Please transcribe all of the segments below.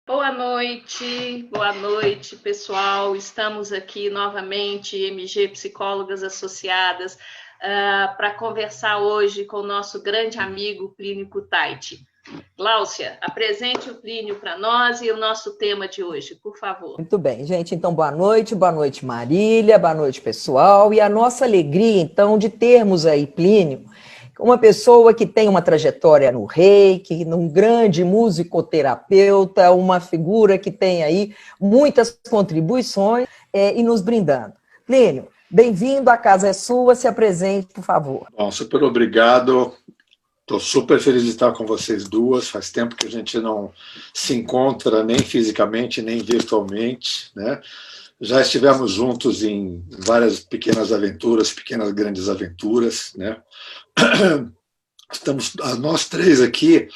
Boa noite, pessoal. Estamos aqui novamente, MG Psicólogas Associadas, para conversar hoje com o nosso grande amigo Plínio Kutaiti. Gláucia, apresente o Plínio para nós e o nosso tema de hoje, por favor. Muito bem, gente. Então, boa noite Marília, boa noite, pessoal. E a nossa alegria, então, de termos aí Plínio, uma pessoa que tem uma trajetória no Reiki, um grande musicoterapeuta, uma figura que tem aí muitas contribuições e nos brindando. Plínio, bem-vindo, a casa é sua, se apresente, por favor. Bom, super obrigado. Estou super feliz de estar com vocês duas. Faz tempo que a gente não se encontra nem fisicamente, nem virtualmente, né? Já estivemos juntos em várias pequenas aventuras, pequenas grandes aventuras, né? Estamos, nós três aqui,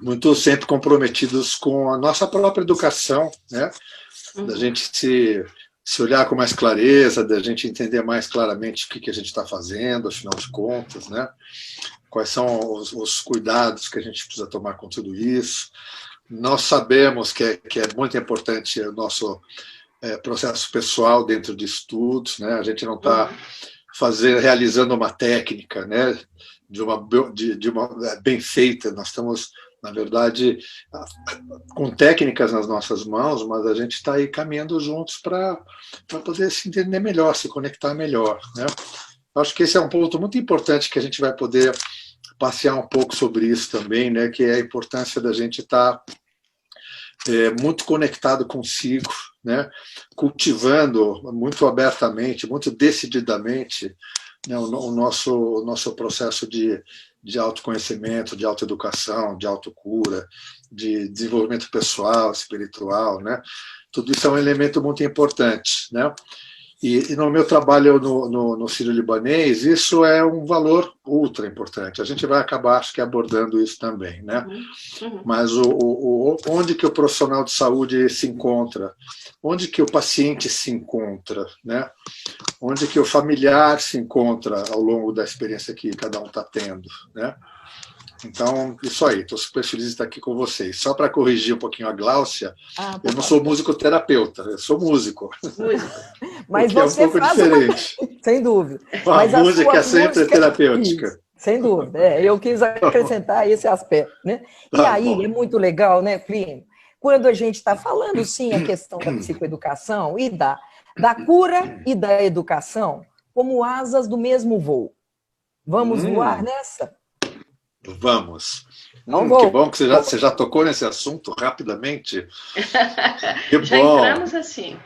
muito sempre comprometidos com a nossa própria educação, né? Da gente se olhar com mais clareza, da gente entender mais claramente o que a gente está fazendo, afinal de contas, né? Quais são os cuidados que a gente precisa tomar com tudo isso. Nós sabemos que é muito importante o nosso processo pessoal dentro de estudos, né? A gente não está realizando uma técnica, né? de uma bem feita. Nós estamos, na verdade, com técnicas nas nossas mãos, mas a gente está aí caminhando juntos para poder se entender melhor, se conectar melhor, né? Acho que esse é um ponto muito importante que a gente vai poder passear um pouco sobre isso também, né? Que é a importância da gente estar muito conectado consigo, né? Cultivando muito abertamente, muito decididamente, né? o nosso processo de autoconhecimento, de autoeducação, de autocura, de desenvolvimento pessoal, espiritual, né? Tudo isso é um elemento muito importante, né? E no meu trabalho no Sírio-Libanês, isso é um valor ultra importante. A gente vai acabar, acho que, abordando isso também, né? Mas onde que o profissional de saúde se encontra? Onde que o paciente se encontra, né? Onde que o familiar se encontra ao longo da experiência que cada um está tendo, né? Então, isso aí, estou super feliz de estar aqui com vocês. Só para corrigir um pouquinho a Gláucia, eu não sou musicoterapeuta, eu sou músico. Mas você é um pouco diferente. Sem dúvida. Mas a música é sempre terapêutica. Isso, sem dúvida. Eu quis acrescentar esse aspecto, né? E aí, é muito legal, né, Plínio? Quando a gente está falando, sim, a questão da psicoeducação e da cura e da educação como asas do mesmo voo. Vamos voar nessa? Vamos. Que bom que você já tocou nesse assunto rapidamente. Que bom. Já entramos assim.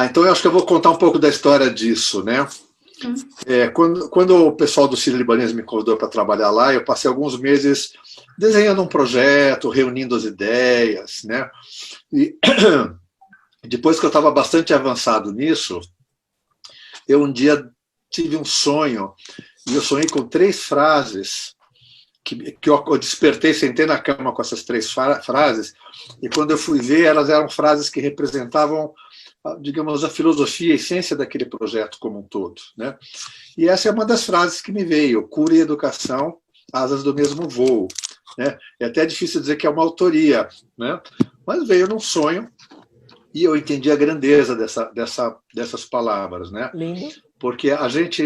Então eu acho que eu vou contar um pouco da história disso, né? Quando o pessoal do Sírio-Libanês me convidou para trabalhar lá, eu passei alguns meses desenhando um projeto, reunindo as ideias, né? E depois que eu estava bastante avançado nisso, eu um dia tive um sonho, e eu sonhei com 3 frases que eu despertei, sentei na cama com essas 3 frases, e quando eu fui ver, elas eram frases que representavam, digamos, a filosofia, a essência daquele projeto como um todo, né? E essa é uma das frases que me veio: cura e educação, asas do mesmo voo, né? É até difícil dizer que é uma autoria, né? Mas veio num sonho e eu entendi a grandeza dessas palavras, né? Lindo. Porque a gente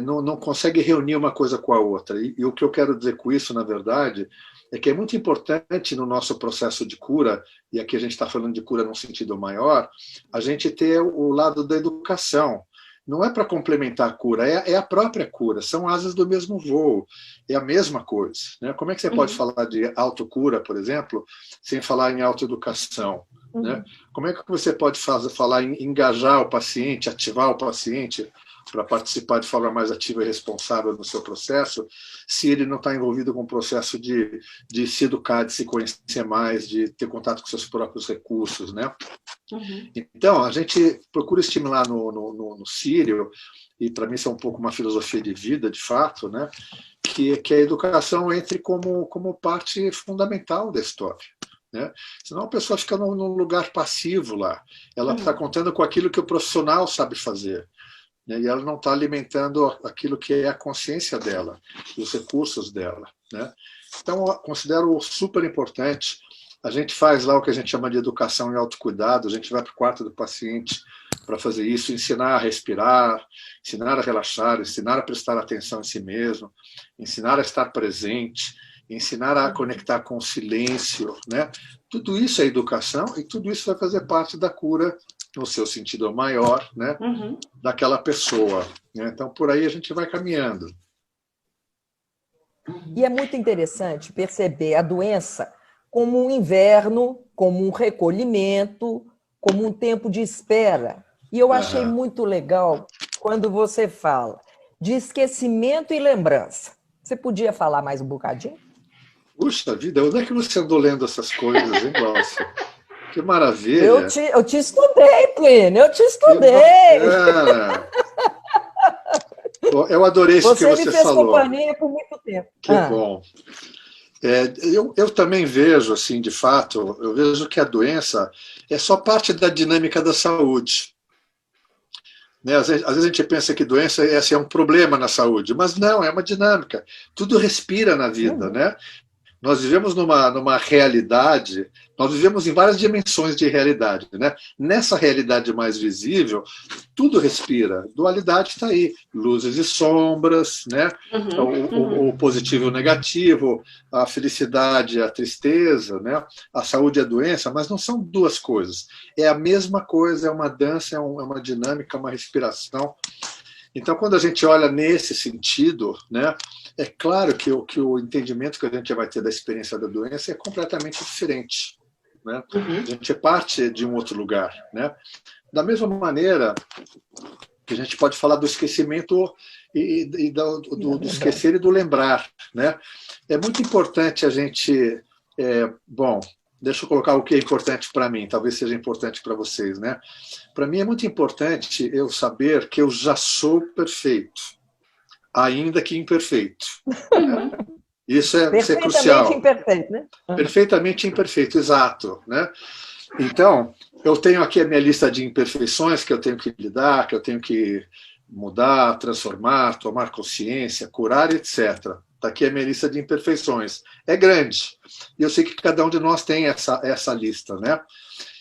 não consegue reunir uma coisa com a outra. E o que eu quero dizer com isso, na verdade, é que é muito importante no nosso processo de cura, e aqui a gente está falando de cura num sentido maior, a gente ter o lado da educação. Não é para complementar a cura, é a própria cura, são asas do mesmo voo, é a mesma coisa, né? Como é que você pode falar de autocura, por exemplo, sem falar em autoeducação, né? Como é que você pode falar em engajar o paciente, ativar o paciente para participar de forma mais ativa e responsável no seu processo, se ele não está envolvido com o processo de se educar, de se conhecer mais, de ter contato com seus próprios recursos, né? Então, a gente procura estimular no Sírio, e para mim isso é um pouco uma filosofia de vida, de fato, né? Que a educação entre como parte fundamental da história, né? Senão a pessoa fica num lugar passivo lá. Ela está contando com aquilo que o profissional sabe fazer, né? E ela não está alimentando aquilo que é a consciência dela, os recursos dela, né? Então, eu considero super importante. A gente faz lá o que a gente chama de educação e autocuidado, a gente vai para o quarto do paciente para fazer isso, ensinar a respirar, ensinar a relaxar, ensinar a prestar atenção em si mesmo, ensinar a estar presente, ensinar a conectar com o silêncio, né? Tudo isso é educação e tudo isso vai fazer parte da cura, no seu sentido maior, né? Daquela pessoa, né? Então, por aí a gente vai caminhando. E é muito interessante perceber a doença como um inverno, como um recolhimento, como um tempo de espera. E eu achei muito legal quando você fala de esquecimento e lembrança. Você podia falar mais um bocadinho? Puxa vida, onde é que você andou lendo essas coisas, hein, Glaucia? Que maravilha! Eu te estudei, Plínio, eu te estudei! Eu adorei isso que você falou. Você me fez companhia por muito tempo. Que bom. Eu também vejo, assim, de fato, eu vejo que a doença é só parte da dinâmica da saúde. Né? Às vezes a gente pensa que doença é um problema na saúde, mas não, é uma dinâmica. Tudo respira na vida, né? Nós vivemos numa realidade, nós vivemos em várias dimensões de realidade, né? Nessa realidade mais visível, tudo respira. Dualidade está aí, luzes e sombras, né? O positivo e o negativo, a felicidade e a tristeza, né? A saúde e a doença, mas não são duas coisas. É a mesma coisa, é uma dança, é uma dinâmica, uma respiração. Então, quando a gente olha nesse sentido, né, é claro que o entendimento que a gente vai ter da experiência da doença é completamente diferente. Né? A gente parte de um outro lugar. Né? Da mesma maneira que a gente pode falar do esquecimento e do esquecer e do lembrar. Né? É muito importante a gente... deixa eu colocar o que é importante para mim, talvez seja importante para vocês, né? Para mim é muito importante eu saber que eu já sou perfeito, ainda que imperfeito. Né? Isso é crucial. Perfeitamente imperfeito, né? Perfeitamente imperfeito, exato. Né? Então, eu tenho aqui a minha lista de imperfeições que eu tenho que lidar, que eu tenho que mudar, transformar, tomar consciência, curar, etc. Está aqui a minha lista de imperfeições. É grande. E eu sei que cada um de nós tem essa lista. Né?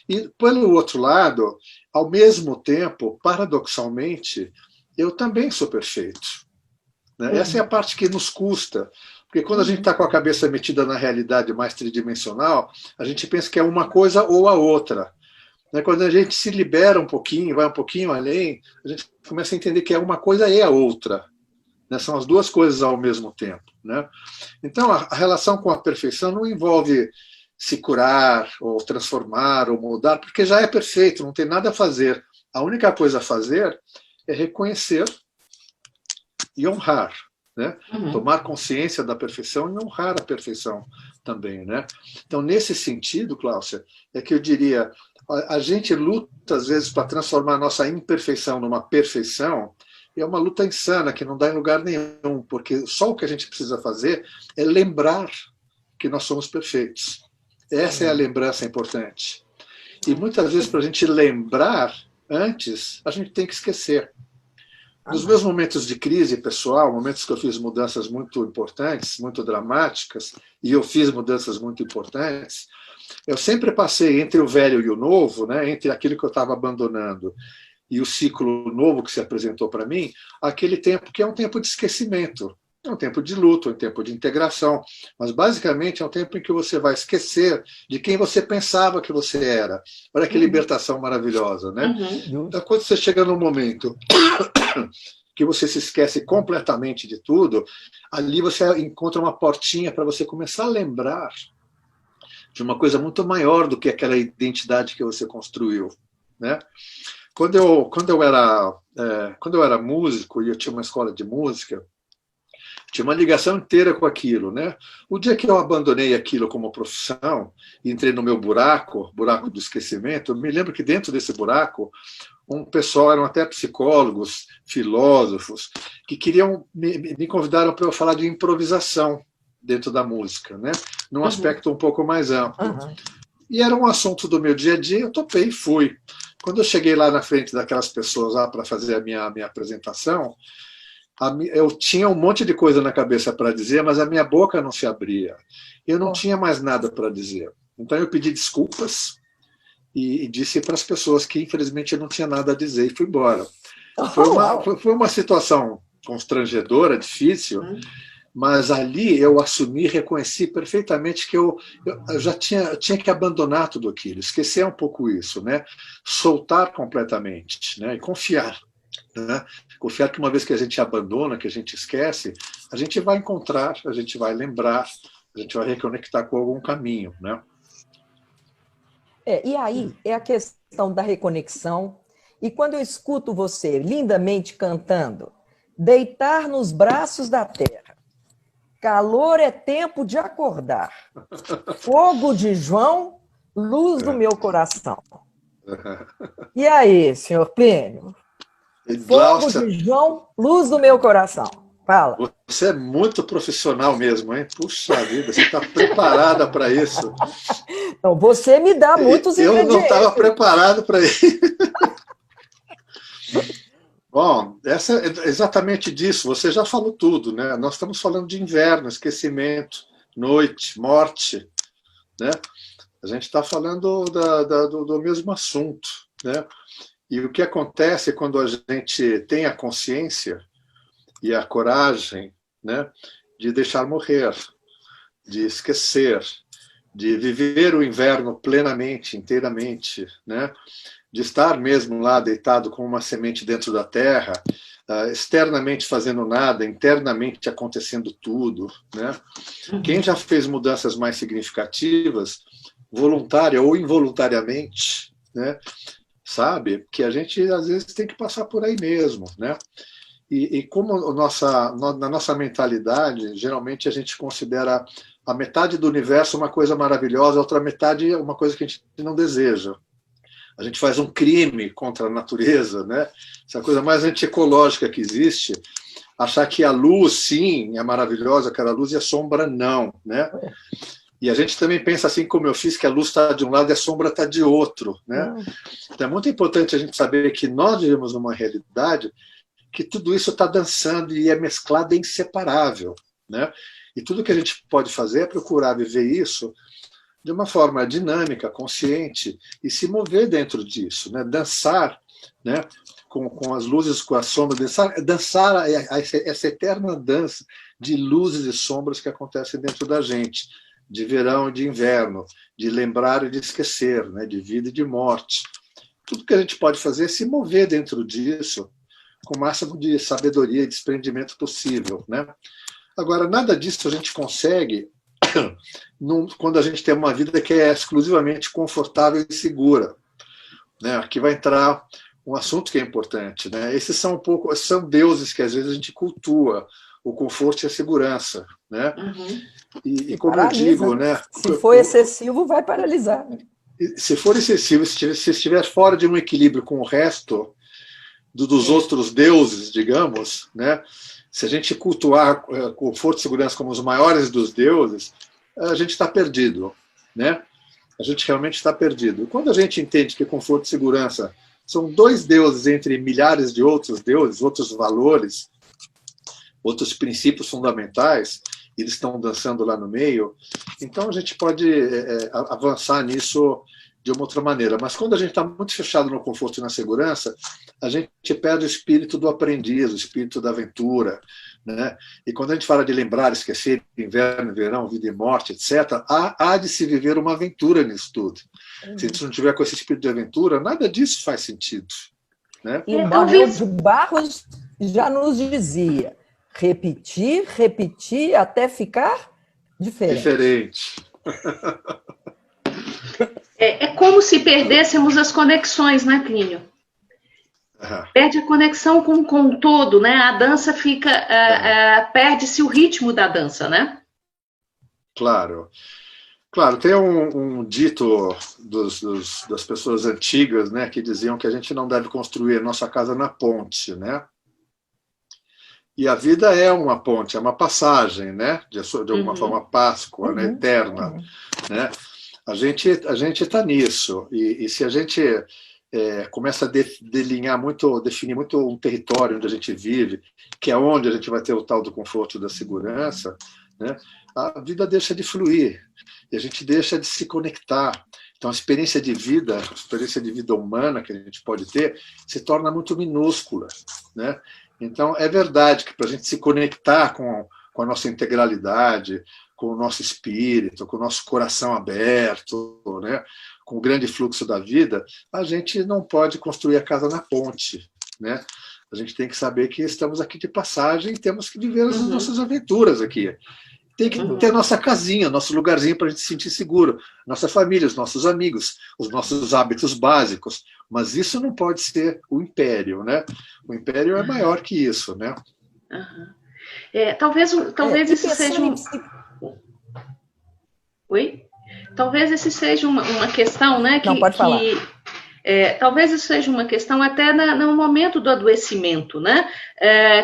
E, pelo outro lado, ao mesmo tempo, paradoxalmente, eu também sou perfeito. Né? Essa é a parte que nos custa. Porque quando a gente está com a cabeça metida na realidade mais tridimensional, a gente pensa que é uma coisa ou a outra. Quando a gente se libera um pouquinho, vai um pouquinho além, a gente começa a entender que é uma coisa e a outra. São as duas coisas ao mesmo tempo. Né? Então, a relação com a perfeição não envolve se curar, ou transformar, ou mudar, porque já é perfeito, não tem nada a fazer. A única coisa a fazer é reconhecer e honrar. Né? Tomar consciência da perfeição e honrar a perfeição também. Né? Então, nesse sentido, Glaucia, é que eu diria, a gente luta, às vezes, para transformar a nossa imperfeição numa perfeição, e é uma luta insana, que não dá em lugar nenhum, porque só o que a gente precisa fazer é lembrar que nós somos perfeitos. Essa é a lembrança importante. E muitas vezes, para a gente lembrar antes, a gente tem que esquecer. Nos meus momentos de crise pessoal, momentos que eu fiz mudanças muito importantes, muito dramáticas, e eu fiz mudanças muito importantes, eu sempre passei entre o velho e o novo, né, entre aquilo que eu estava abandonando e o ciclo novo que se apresentou para mim, aquele tempo que é um tempo de esquecimento. É um tempo de luto, é um tempo de integração, mas basicamente é um tempo em que você vai esquecer de quem você pensava que você era. Olha que libertação maravilhosa, né? Então, quando você chega num momento que você se esquece completamente de tudo, ali você encontra uma portinha para você começar a lembrar de uma coisa muito maior do que aquela identidade que você construiu, né? Quando eu era músico e eu tinha uma escola de música, tinha uma ligação inteira com aquilo, né? O dia que eu abandonei aquilo como profissão e entrei no meu buraco do esquecimento, eu me lembro que dentro desse buraco, um pessoal, eram até psicólogos, filósofos, que me convidaram para eu falar de improvisação dentro da música, né? Num aspecto um pouco mais amplo. E era um assunto do meu dia a dia, eu topei e fui. Quando eu cheguei lá na frente daquelas pessoas lá para fazer a minha apresentação, eu tinha um monte de coisa na cabeça para dizer, mas a minha boca não se abria. Eu não tinha mais nada para dizer. Então eu pedi desculpas e disse para as pessoas que, infelizmente, eu não tinha nada a dizer e fui embora. Foi uma situação constrangedora, difícil, mas ali eu assumi, reconheci perfeitamente que eu já tinha que abandonar tudo aquilo, esquecer um pouco isso, né? Soltar completamente, né? E confiar. Né? Confiar que uma vez que a gente abandona, que a gente esquece, a gente vai encontrar, a gente vai lembrar, a gente vai reconectar com algum caminho. Né? E aí é a questão da reconexão. E quando eu escuto você lindamente cantando, deitar nos braços da terra, calor é tempo de acordar, fogo de João, luz do meu coração. E aí, senhor Plínio? Fogo de João, luz do meu coração. Fala. Você é muito profissional mesmo, hein? Puxa vida, você está preparada para isso. Então, você me dá muitos ingredientes. Eu não estava preparado para isso. Bom, essa é exatamente disso. Você já falou tudo, né? Nós estamos falando de inverno, esquecimento, noite, morte, né? A gente está falando do mesmo assunto, né? E o que acontece quando a gente tem a consciência e a coragem, né, de deixar morrer, de esquecer, de viver o inverno plenamente, inteiramente, né, de estar mesmo lá deitado como uma semente dentro da terra, externamente fazendo nada, internamente acontecendo tudo, né? Quem já fez mudanças mais significativas, voluntária ou involuntariamente, né, sabe que a gente às vezes tem que passar por aí mesmo, né? E como na nossa mentalidade, geralmente a gente considera a metade do universo uma coisa maravilhosa, a outra metade uma coisa que a gente não deseja. A gente faz um crime contra a natureza, né? Essa coisa mais antiecológica que existe, achar que a luz, sim, é maravilhosa, que a luz e a sombra, não, né? E a gente também pensa assim como eu fiz, que a luz está de um lado e a sombra está de outro, né? Então é muito importante a gente saber que nós vivemos numa realidade que tudo isso está dançando e é mesclado, é inseparável, né? E tudo que a gente pode fazer é procurar viver isso de uma forma dinâmica, consciente, e se mover dentro disso, né? Dançar, né? Com as luzes, com as sombras, dançar essa eterna dança de luzes e sombras que acontecem dentro da gente, de verão e de inverno, de lembrar e de esquecer, né? De vida e de morte. Tudo que a gente pode fazer é se mover dentro disso com o máximo de sabedoria e desprendimento possível, né? Agora, nada disso a gente consegue quando a gente tem uma vida que é exclusivamente confortável e segura, né? Aqui vai entrar um assunto que é importante, né? Esses são são deuses que às vezes a gente cultua, o conforto e a segurança, né? E como eu digo, né? Se for excessivo, vai paralisar. Se for excessivo, se estiver fora de um equilíbrio com o resto dos outros deuses, digamos, né? Se a gente cultuar conforto e segurança como os maiores dos deuses, a gente está perdido, né? A gente realmente está perdido. E quando a gente entende que conforto e segurança são dois deuses entre milhares de outros deuses, outros valores, outros princípios fundamentais, e eles estão dançando lá no meio, então a gente pode avançar nisso de uma outra maneira. Mas quando a gente está muito fechado no conforto e na segurança, a gente perde o espírito do aprendiz, o espírito da aventura, né? E quando a gente fala de lembrar, esquecer, inverno, verão, vida e morte, etc., há de se viver uma aventura nisso tudo. Se a gente não tiver com esse espírito de aventura, nada disso faz sentido, né? E Manuel de Barros já nos dizia: repetir, repetir até ficar diferente. É como se perdêssemos as conexões, né, Plínio? Perde a conexão com o todo, né? A dança fica... perde-se o ritmo da dança, né? Claro. Claro, tem um dito das pessoas antigas, né, que diziam que a gente não deve construir a nossa casa na ponte, né? E a vida é uma ponte, é uma passagem, né? De alguma forma Páscoa, né? Eterna, né? A gente está nisso, e se a gente começa a definir muito um território onde a gente vive, que é onde a gente vai ter o tal do conforto da segurança, né? A vida deixa de fluir e a gente deixa de se conectar. Então, a experiência de vida humana que a gente pode ter se torna muito minúscula, né? Então, é verdade que para a gente se conectar com a nossa integralidade, com o nosso espírito, com o nosso coração aberto, né? Com o grande fluxo da vida, a gente não pode construir a casa na ponte, né? A gente tem que saber que estamos aqui de passagem e temos que viver as nossas aventuras aqui. Tem que ter nossa casinha, nosso lugarzinho para a gente se sentir seguro, nossa família, os nossos amigos, os nossos hábitos básicos. Mas isso não pode ser o império, né? O império é maior que isso, né? Talvez isso seja Oi? Talvez esse seja uma questão, né? Não, pode falar. Talvez isso seja uma questão até no momento do adoecimento, né?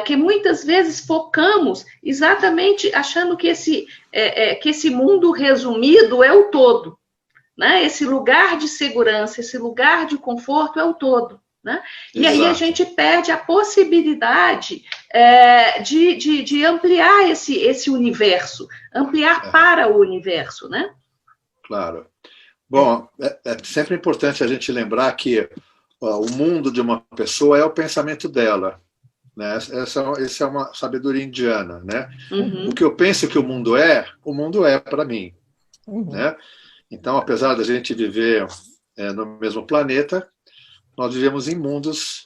Que muitas vezes focamos exatamente achando que esse mundo resumido é o todo, né? Esse lugar de segurança, esse lugar de conforto é o todo, né? E aí a gente perde a possibilidade de ampliar esse universo, ampliar para o universo, né? Claro. Bom, é sempre importante a gente lembrar que o mundo de uma pessoa é o pensamento dela, né? Essa é uma sabedoria indiana, né? O que eu penso que o mundo é para mim, né? Então, apesar da gente viver no mesmo planeta, nós vivemos em mundos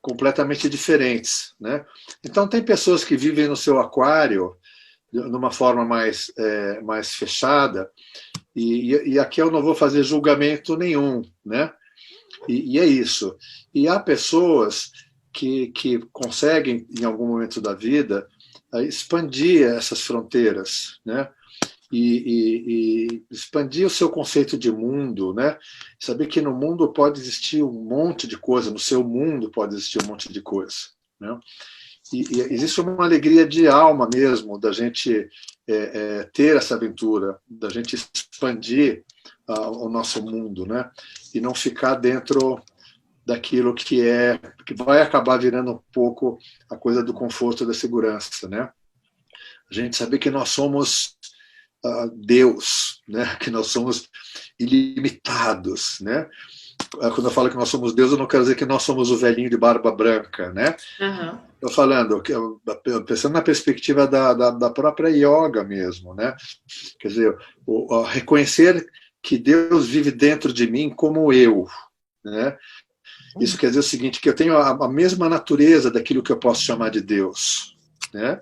completamente diferentes, né? Então, tem pessoas que vivem no seu aquário de uma forma mais fechada, e aqui eu não vou fazer julgamento nenhum, né? E é isso. E há pessoas que conseguem, em algum momento da vida, expandir essas fronteiras, né? E expandir o seu conceito de mundo, né? Saber que no mundo pode existir um monte de coisa, no seu mundo pode existir um monte de coisa, né? E existe uma alegria de alma mesmo da gente ter essa aventura, da gente expandir o nosso mundo, né? E não ficar dentro daquilo que vai acabar virando um pouco a coisa do conforto, da segurança, né? A gente saber que nós somos Deus, né? Que nós somos ilimitados, né? Quando eu falo que nós somos Deus, eu não quero dizer que nós somos o velhinho de barba branca, né? Estou falando, pensando na perspectiva da própria yoga mesmo, né? Quer dizer, reconhecer que Deus vive dentro de mim como eu, né? Isso quer dizer o seguinte, que eu tenho a mesma natureza daquilo que eu posso chamar de Deus, né?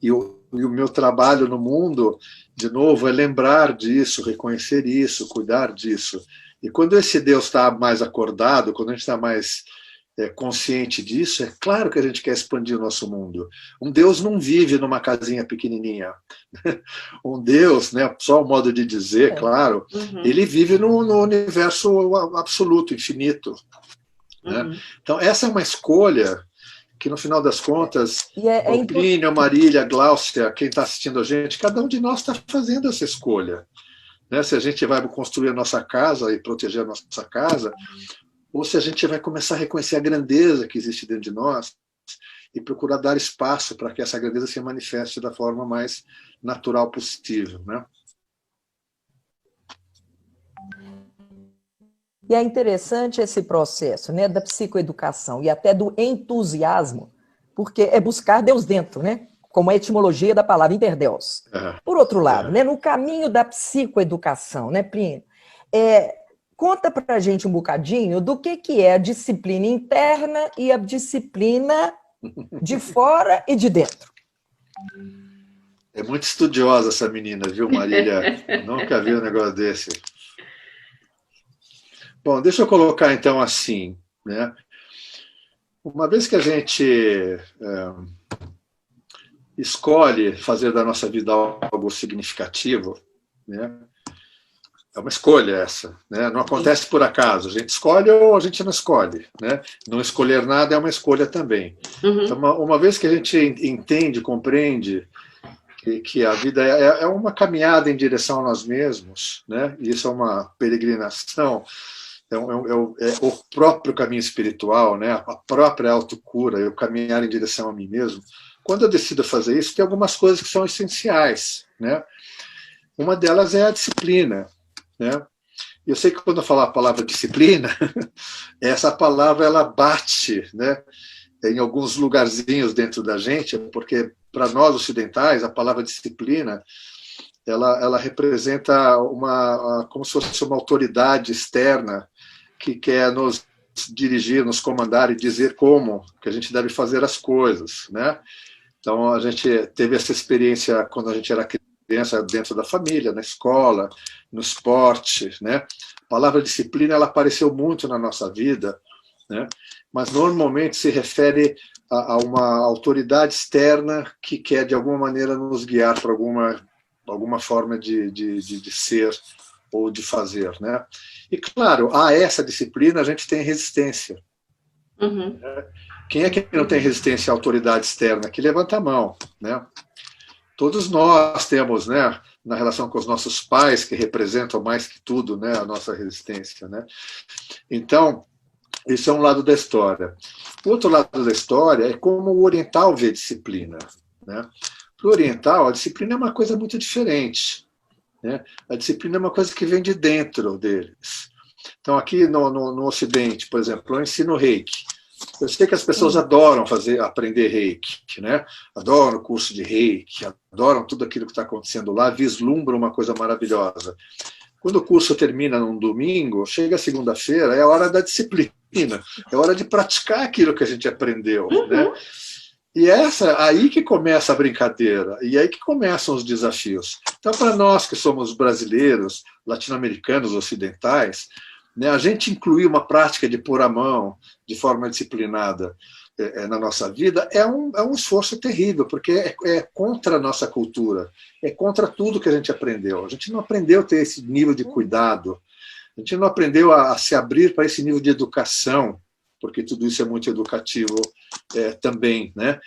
E o meu trabalho no mundo, de novo, é lembrar disso, reconhecer isso, cuidar disso. E quando esse Deus está mais acordado, quando a gente está mais consciente disso, é claro que a gente quer expandir o nosso mundo. Um Deus não vive numa casinha pequenininha. Um Deus, né, só o modo de dizer, claro, ele vive no universo absoluto, infinito. Né? Então, essa é uma escolha que, no final das contas, o Plínio, a Marília, a Gláucia, quem está assistindo a gente, cada um de nós está fazendo essa escolha. Né? Se a gente vai construir a nossa casa e proteger a nossa casa, ou se a gente vai começar a reconhecer a grandeza que existe dentro de nós e procurar dar espaço para que essa grandeza se manifeste da forma mais natural possível, né? E é interessante esse processo, né, da psicoeducação e até do entusiasmo, porque é buscar Deus dentro, né? Como a etimologia da palavra interdeus. Por outro lado, né, no caminho da psicoeducação, né, Plínio? Conta para a gente um bocadinho do que é a disciplina interna e a disciplina de fora e de dentro. É muito estudiosa essa menina, viu, Marília? Eu nunca vi um negócio desse. Bom, deixa eu colocar então assim, né? Uma vez que a gente escolhe fazer da nossa vida algo significativo, né? É uma escolha essa, né? Não acontece por acaso. A gente escolhe ou a gente não escolhe, né? Não escolher nada é uma escolha também. Então, uma vez que a gente entende, compreende que a vida é uma caminhada em direção a nós mesmos, né? E isso é uma peregrinação. é o próprio caminho espiritual, né? A própria autocura, eu caminhar em direção a mim mesmo. Quando eu decido fazer isso, tem algumas coisas que são essenciais, né? Uma delas é a disciplina, né? Eu sei que quando eu falar a palavra disciplina, essa palavra ela bate, né, em alguns lugarzinhos dentro da gente, porque para nós ocidentais a palavra disciplina ela representa como se fosse uma autoridade externa que quer nos dirigir, nos comandar e dizer como que a gente deve fazer as coisas, né? Então a gente teve essa experiência quando a gente era criança dentro da família, na escola, no esporte, né? A palavra disciplina ela apareceu muito na nossa vida, né? Mas normalmente se refere a uma autoridade externa que quer de alguma maneira nos guiar para alguma forma de ser ou de fazer, né? E claro, a essa disciplina a gente tem resistência. Uhum. Né? Quem é que não tem resistência à autoridade externa? Que levanta a mão, né? Todos nós temos, né, na relação com os nossos pais, que representam mais que tudo, né, a nossa resistência, né? Então, isso é um lado da história. O outro lado da história é como o oriental vê disciplina, né? Para o oriental, a disciplina é uma coisa muito diferente, né? A disciplina é uma coisa que vem de dentro deles. Então, aqui no Ocidente, por exemplo, eu ensino Reiki. Eu sei que as pessoas adoram aprender Reiki, né? Adoram o curso de Reiki, adoram tudo aquilo que está acontecendo lá, vislumbram uma coisa maravilhosa. Quando o curso termina num domingo, chega segunda-feira, é hora da disciplina, é hora de praticar aquilo que a gente aprendeu, né? E aí que começa a brincadeira, e aí que começam os desafios. Então, para nós que somos brasileiros, latino-americanos, ocidentais, né, a gente incluir uma prática de pôr a mão de forma disciplinada na nossa vida é um esforço terrível, porque é contra a nossa cultura, é contra tudo que a gente aprendeu. A gente não aprendeu a ter esse nível de cuidado, a gente não aprendeu a se abrir para esse nível de educação, porque tudo isso é muito educativo também, né?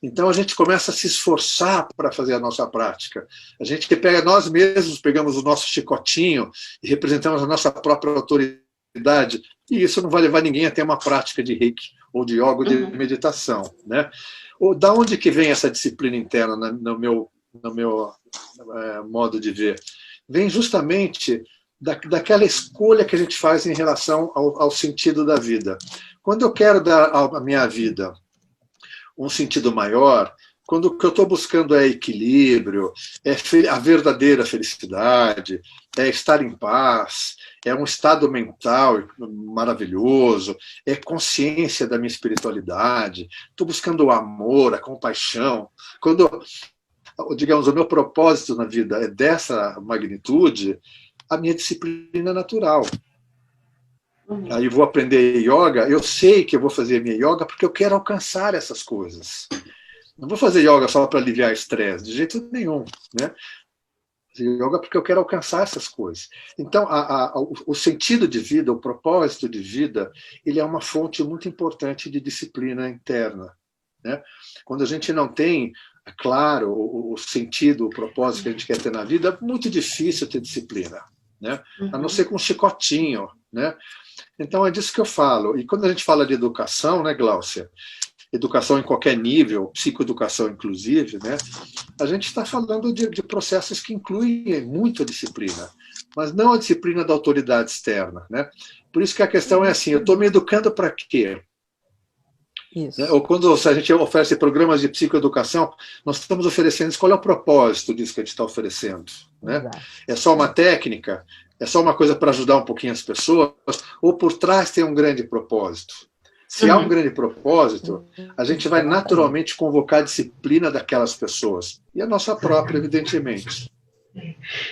Então a gente começa a se esforçar para fazer a nossa prática. A gente pega nós mesmos, pegamos o nosso chicotinho e representamos a nossa própria autoridade, e isso não vai levar ninguém a ter uma prática de Reiki ou de yoga ou de meditação, né? Da onde que vem essa disciplina interna no meu modo de ver? Vem justamente daquela escolha que a gente faz em relação ao sentido da vida. Quando eu quero dar à minha vida um sentido maior, quando o que eu estou buscando é equilíbrio, é a verdadeira felicidade, é estar em paz, é um estado mental maravilhoso, é consciência da minha espiritualidade, estou buscando o amor, a compaixão. Quando, digamos, o meu propósito na vida é dessa magnitude, a minha disciplina é natural. Aí vou aprender yoga, eu sei que eu vou fazer minha yoga porque eu quero alcançar essas coisas. Não vou fazer yoga só para aliviar estresse, de jeito nenhum, né? Fazer yoga porque eu quero alcançar essas coisas. Então, o sentido de vida, o propósito de vida, ele é uma fonte muito importante de disciplina interna, né? Quando a gente não tem, é claro, o sentido, o propósito que a gente quer ter na vida, é muito difícil ter disciplina, né? A não ser com um chicotinho, né? Então, é disso que eu falo. E quando a gente fala de educação, né, Gláucia? Educação em qualquer nível, psicoeducação inclusive, né? A gente está falando de processos que incluem muito a disciplina, mas não a disciplina da autoridade externa, né? Por isso que a questão é assim, eu estou me educando para quê? Isso. Ou quando a gente oferece programas de psicoeducação, nós estamos oferecendo qual é o propósito disso que a gente está oferecendo, né? É só uma técnica? É só uma coisa para ajudar um pouquinho as pessoas? Ou por trás tem um grande propósito? Se há um grande propósito, a gente vai naturalmente convocar a disciplina daquelas pessoas. E a nossa própria, evidentemente.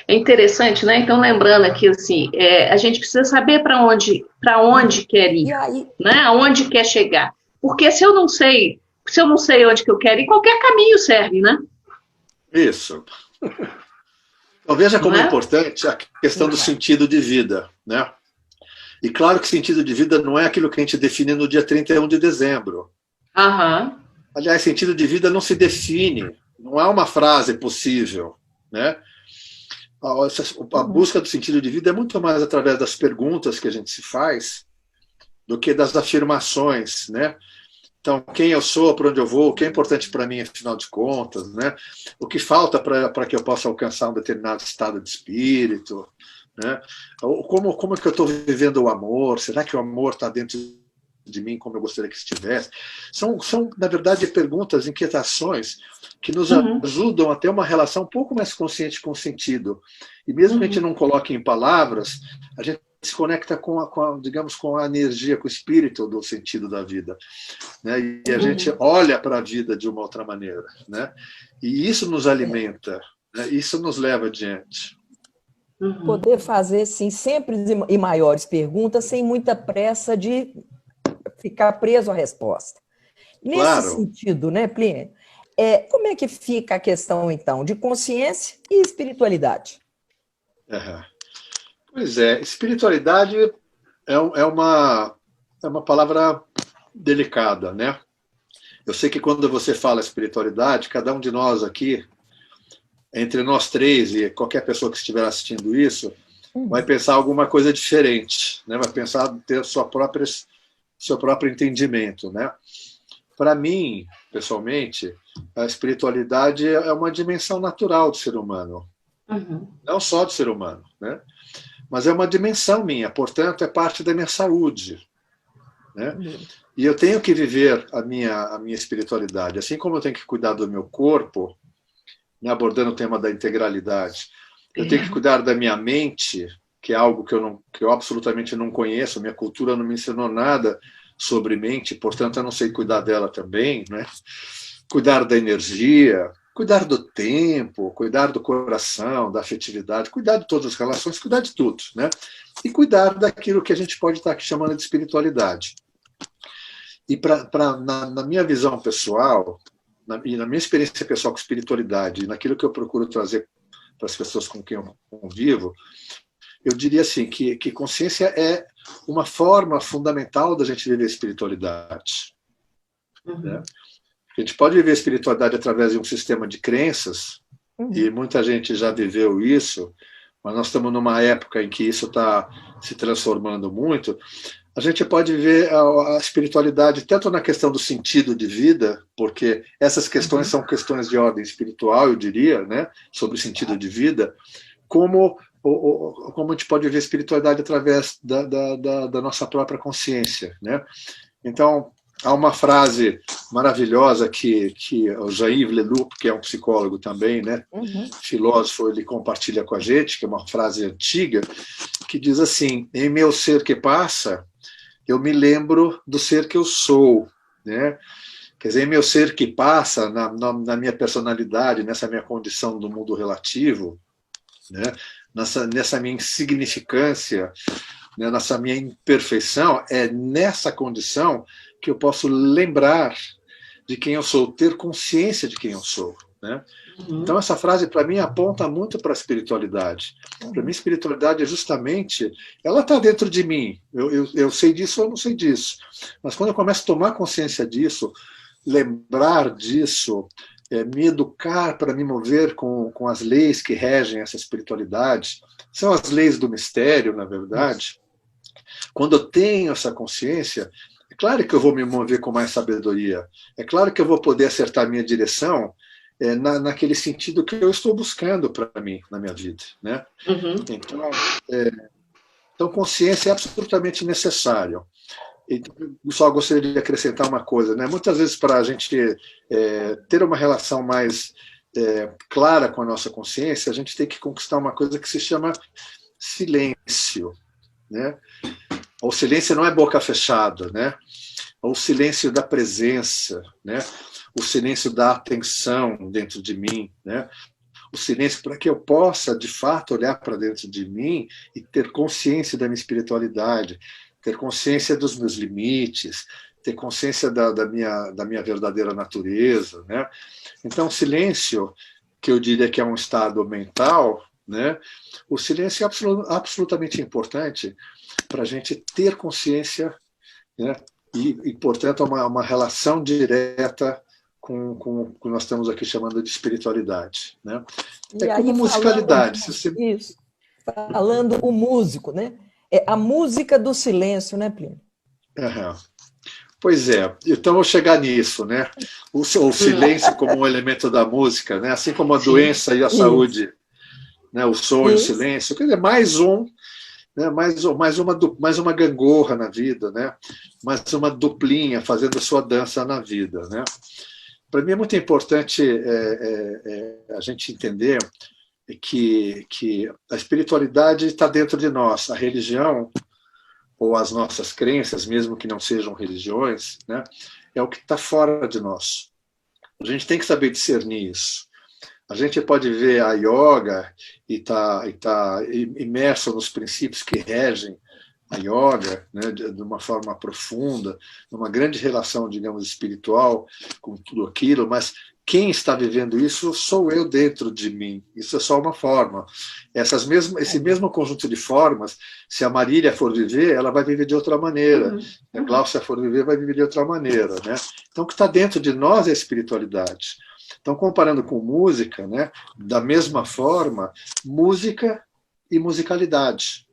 É interessante, né? Então, lembrando aqui, assim, a gente precisa saber para onde quer ir, né? Aonde quer chegar. Porque se eu não sei onde que eu quero ir, qualquer caminho serve, né? Isso. Então, veja como é importante a questão do sentido de vida, né? E claro que sentido de vida não é aquilo que a gente define no dia 31 de dezembro. Aliás, sentido de vida não se define, não há uma frase possível, né? A busca do sentido de vida é muito mais através das perguntas que a gente se faz do que das afirmações, né? Então, quem eu sou, para onde eu vou, o que é importante para mim, afinal de contas, né? O que falta para que eu possa alcançar um determinado estado de espírito, né? Como é que eu estou vivendo o amor? Será que o amor está dentro de mim como eu gostaria que estivesse? São, na verdade, perguntas, inquietações que nos ajudam a ter uma relação um pouco mais consciente com o sentido. E mesmo que a gente não coloque em palavras, a gente se conecta digamos, com a energia, com o espírito do sentido da vida, né? E a gente olha para a vida de uma outra maneira, né? E isso nos alimenta, né? Isso nos leva adiante. Poder fazer, sim, sempre e maiores perguntas, sem muita pressa de ficar preso à resposta. Nesse sentido, né, Plínio? Como é que fica a questão, então, de consciência e espiritualidade? Pois é, espiritualidade é uma palavra delicada, né? Eu sei que quando você fala espiritualidade, cada um de nós aqui, entre nós três e qualquer pessoa que estiver assistindo isso, vai pensar alguma coisa diferente, né? Vai pensar ter seu próprio entendimento, né? Para mim, pessoalmente, a espiritualidade é uma dimensão natural do ser humano, não só do ser humano, né? Mas é uma dimensão minha, portanto, é parte da minha saúde, né? E eu tenho que viver a minha espiritualidade, assim como eu tenho que cuidar do meu corpo, né, abordando o tema da integralidade. Eu tenho que cuidar da minha mente, que é algo que eu absolutamente não conheço, minha cultura não me ensinou nada sobre mente, portanto, eu não sei cuidar dela também, né? Cuidar da energia, cuidar do tempo, cuidar do coração, da afetividade, cuidar de todas as relações, cuidar de tudo, né? E cuidar daquilo que a gente pode estar aqui chamando de espiritualidade. E na minha visão pessoal, e na minha experiência pessoal com espiritualidade, e naquilo que eu procuro trazer para as pessoas com quem eu convivo, eu diria assim, que consciência é uma forma fundamental da gente viver a espiritualidade. Né? A gente pode viver a espiritualidade através de um sistema de crenças, e muita gente já viveu isso, mas nós estamos numa época em que isso está se transformando muito. A gente pode viver a espiritualidade tanto na questão do sentido de vida, porque essas questões são questões de ordem espiritual, eu diria, né, sobre o sentido de vida, como a gente pode viver a espiritualidade através da nossa própria consciência, né? Então, há uma frase maravilhosa que o Jean-Yves Leloup, que é um psicólogo também, né, filósofo, ele compartilha com a gente, que é uma frase antiga, que diz assim: em meu ser que passa, eu me lembro do ser que eu sou, né? Quer dizer, em meu ser que passa, na minha personalidade, nessa minha condição do mundo relativo, né? Nessa minha insignificância, né? Nessa minha imperfeição, é nessa condição que eu posso lembrar de quem eu sou, ter consciência de quem eu sou, né? Então, essa frase, para mim, aponta muito para a espiritualidade. Para mim, espiritualidade é justamente... Ela está dentro de mim. Eu sei disso ou não sei disso. Mas quando eu começo a tomar consciência disso, lembrar disso, me educar para me mover com as leis que regem essa espiritualidade, são as leis do mistério, na verdade. Quando eu tenho essa consciência, é claro que eu vou me mover com mais sabedoria. É claro que eu vou poder acertar a minha direção naquele sentido que eu estou buscando para mim, na minha vida, né? Então, consciência é absolutamente necessário. E só gostaria de acrescentar uma coisa, né? Muitas vezes, para a gente ter uma relação mais clara com a nossa consciência, a gente tem que conquistar uma coisa que se chama silêncio, né? O silêncio não é boca fechada, né? O silêncio da presença, né? O silêncio da atenção dentro de mim, né? O silêncio para que eu possa, de fato, olhar para dentro de mim e ter consciência da minha espiritualidade, ter consciência dos meus limites, ter consciência da minha verdadeira natureza, né? Então, o silêncio, que eu diria que é um estado mental, né? O silêncio é absolutamente importante para a gente ter consciência, né? E portanto, uma relação direta com o que nós estamos aqui chamando de espiritualidade, né? E É aí, como musicalidade. Isso, falando o músico, né? É a música do silêncio, né, Plínio? Uhum. Pois é, então eu vou chegar nisso, né? O silêncio como um elemento da música, né? Assim como a doença e a saúde, né? O som e o silêncio, quer dizer, mais um, né? Mais uma gangorra na vida, né? Mais uma duplinha fazendo a sua dança na vida, né? Para mim é muito importante a gente entender que a espiritualidade está dentro de nós, a religião ou as nossas crenças, mesmo que não sejam religiões, né, é o que está fora de nós. A gente tem que saber discernir isso. A gente pode ver a yoga e tá imerso nos princípios que regem a yoga, né, de uma forma profunda, numa grande relação, digamos, espiritual com tudo aquilo, mas quem está vivendo isso sou eu dentro de mim. Isso é só uma forma. Esse mesmo conjunto de formas, se a Marília for viver, ela vai viver de outra maneira. Se a Gláucia for viver, vai viver de outra maneira, né? Então, o que está dentro de nós é a espiritualidade. Então, comparando com música, né, da mesma forma, música e musicalidade,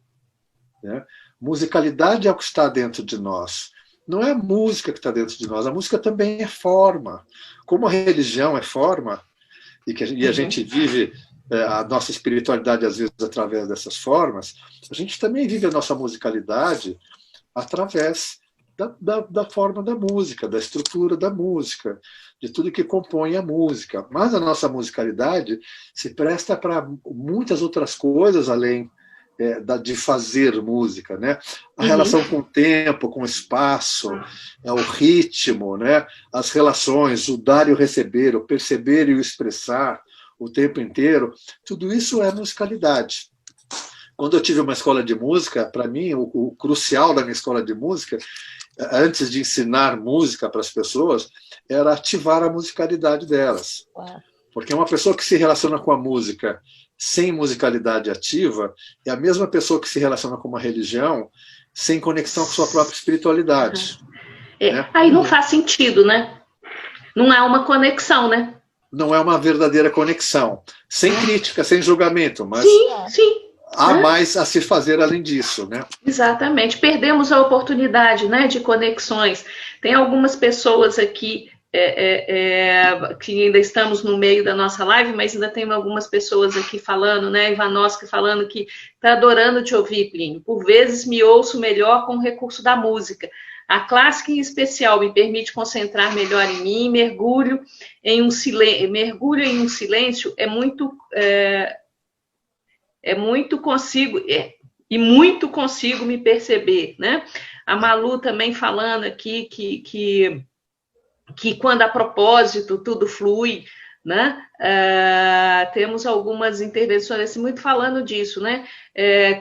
né? Musicalidade é o que está dentro de nós. Não é a música que está dentro de nós, a música também é forma. Como a religião é forma, e a gente vive a nossa espiritualidade, às vezes, através dessas formas, a gente também vive a nossa musicalidade através da forma da música, da estrutura da música, de tudo que compõe a música. Mas a nossa musicalidade se presta para muitas outras coisas além de fazer música, né? A relação com o tempo, com o espaço, o ritmo, né? As relações, o dar e o receber, o perceber e o expressar o tempo inteiro, tudo isso é musicalidade. Quando eu tive uma escola de música, para mim, o crucial da minha escola de música, antes de ensinar música para as pessoas, era ativar a musicalidade delas. Porque uma pessoa que se relaciona com a música sem musicalidade ativa é a mesma pessoa que se relaciona com uma religião sem conexão com sua própria espiritualidade. Né? Aí não faz sentido, né? Não há uma conexão, né? Não é uma verdadeira conexão. Sem crítica, sem julgamento, mas sim. há mais a se fazer além disso, né? Exatamente. Perdemos a oportunidade, né, de conexões. Tem algumas pessoas aqui que ainda estamos no meio da nossa live, mas ainda tem algumas pessoas aqui falando, né, Ivanoski falando que está adorando te ouvir, Plínio. Por vezes me ouço melhor com o recurso da música. A clássica em especial me permite concentrar melhor em mim, mergulho em um silêncio, muito consigo me perceber, né? A Malu também falando aqui que quando a propósito tudo flui, né? Temos algumas intervenções muito falando disso, né?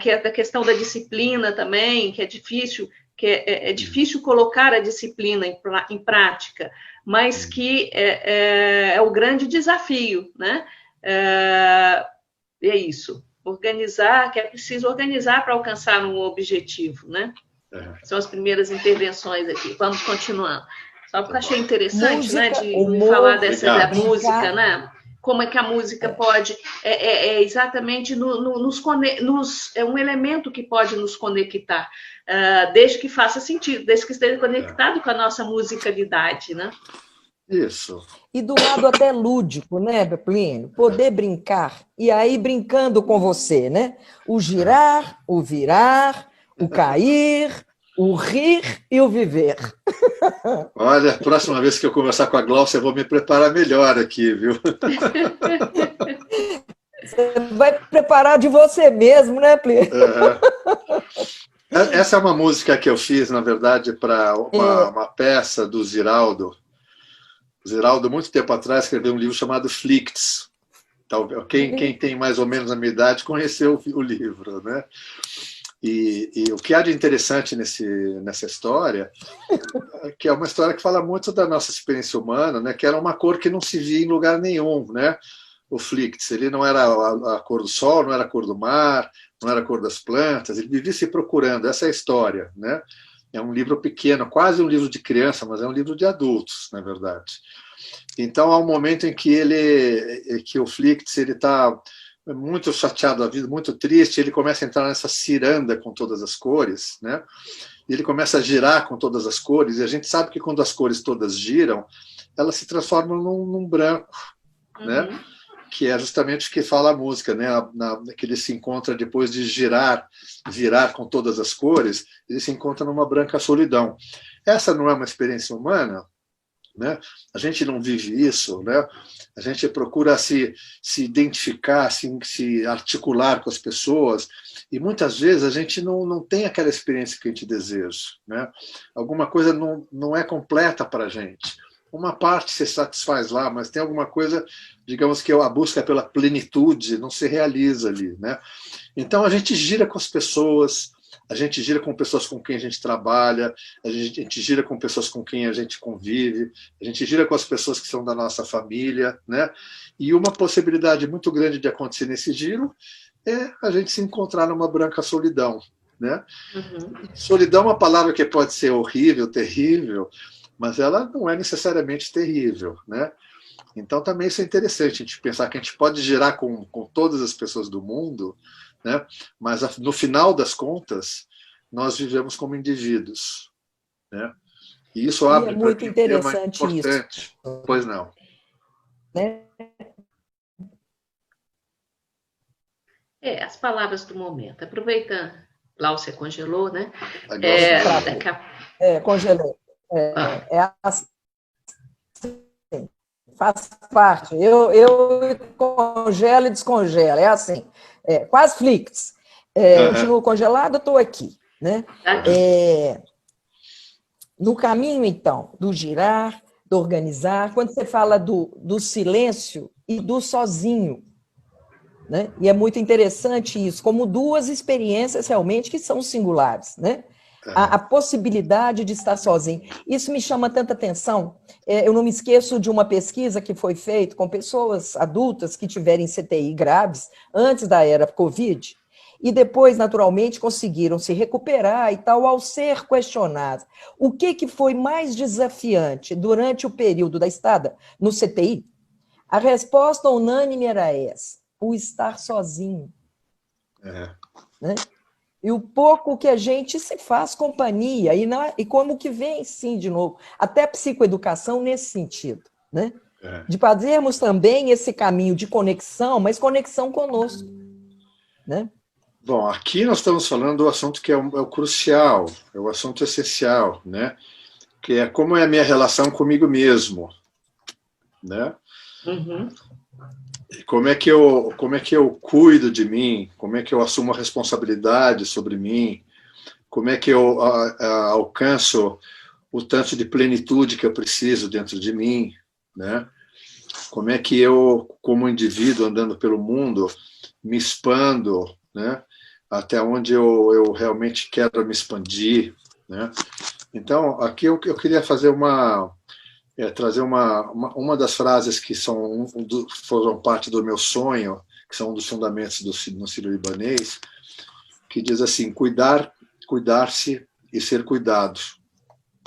Que é da questão da disciplina também, que é difícil, é difícil colocar a disciplina em prática, mas que é o grande desafio, né? É isso. Organizar, que é preciso organizar para alcançar um objetivo, né? São as primeiras intervenções aqui. Vamos continuando. Só porque eu achei interessante, música, né, de falar da música, né? Como é que a música pode... exatamente é um elemento que pode nos conectar, desde que faça sentido, desde que esteja conectado com a nossa musicalidade, né? Isso. E do lado até lúdico, né, Plínio? Poder brincar. E aí, brincando com você, né? O girar, o virar, o cair, o rir e o viver. Olha, a próxima vez que eu conversar com a Gláucia, eu vou me preparar melhor aqui, viu? Você vai preparar de você mesmo, né, Plínio? Essa é uma música que eu fiz, na verdade, para uma peça do Ziraldo. O Ziraldo, muito tempo atrás, escreveu um livro chamado Flicts. Quem tem mais ou menos a minha idade conheceu o livro, né? E o que há de interessante nessa história, que é uma história que fala muito da nossa experiência humana, né? Que era uma cor que não se via em lugar nenhum, né? O Flicts, ele não era a cor do sol, não era a cor do mar, não era a cor das plantas, ele vivia se procurando, essa é a história, né? É um livro pequeno, quase um livro de criança, mas é um livro de adultos, na verdade. Então, há um momento em que o Flicts está muito chateado da vida, muito triste, ele começa a entrar nessa ciranda com todas as cores, né? E ele começa a girar com todas as cores, e a gente sabe que quando as cores todas giram, elas se transformam num branco, né? Que é justamente o que fala a música, né? Que ele se encontra depois de virar com todas as cores, ele se encontra numa branca solidão. Essa não é uma experiência humana, né? A gente não vive isso, né? A gente procura se identificar, se articular com as pessoas, e muitas vezes a gente não tem aquela experiência que a gente deseja, né? Alguma coisa não é completa para a gente. Uma parte se satisfaz lá, mas tem alguma coisa, digamos que a busca pela plenitude não se realiza ali, né? Então a gente gira com as pessoas, a gente gira com pessoas com quem a gente trabalha, a gente gira com pessoas com quem a gente convive, a gente gira com as pessoas que são da nossa família, né? E uma possibilidade muito grande de acontecer nesse giro é a gente se encontrar numa branca solidão, né? Solidão é uma palavra que pode ser horrível, terrível, mas ela não é necessariamente terrível, né? Então também isso é interessante, a gente pensar que a gente pode girar com todas as pessoas do mundo, né? Mas no final das contas nós vivemos como indivíduos, né? E isso abre é muito interessante um importante. Isso. Pois não. Né? As palavras do momento. Aproveitando, Láucia congelou, né? Congelou. Assim, faz parte. Eu congelo e descongelo. É assim. Quase Flicts. Continuo congelado, estou aqui. Né? No caminho, então, do girar, do organizar, quando você fala do silêncio e do sozinho, né? E é muito interessante isso, como duas experiências realmente que são singulares, né? A possibilidade de estar sozinho. Isso me chama tanta atenção. Eu não me esqueço de uma pesquisa que foi feita com pessoas adultas que tiverem CTI graves antes da era Covid, e depois, naturalmente, conseguiram se recuperar e tal, ao ser questionados. O que foi mais desafiante durante o período da estada no CTI? A resposta unânime era essa: o estar sozinho. Né? E o pouco que a gente se faz companhia, e como que vem, sim, de novo, até a psicoeducação nesse sentido, né? De fazermos também esse caminho de conexão, mas conexão conosco, né? Bom, aqui nós estamos falando do assunto que é o crucial, é o assunto essencial, né? Que é como é a minha relação comigo mesmo, né? E como é que eu cuido de mim, como é que eu assumo a responsabilidade sobre mim, como é que eu alcanço o tanto de plenitude que eu preciso dentro de mim, né? Como é que eu, como indivíduo andando pelo mundo, me expando, né? Até onde eu realmente quero me expandir, né? Então, aqui eu queria fazer trazer uma das frases que foram parte do meu sonho, que são um dos fundamentos no sírio-libanês, que diz assim: cuidar-se e ser cuidado,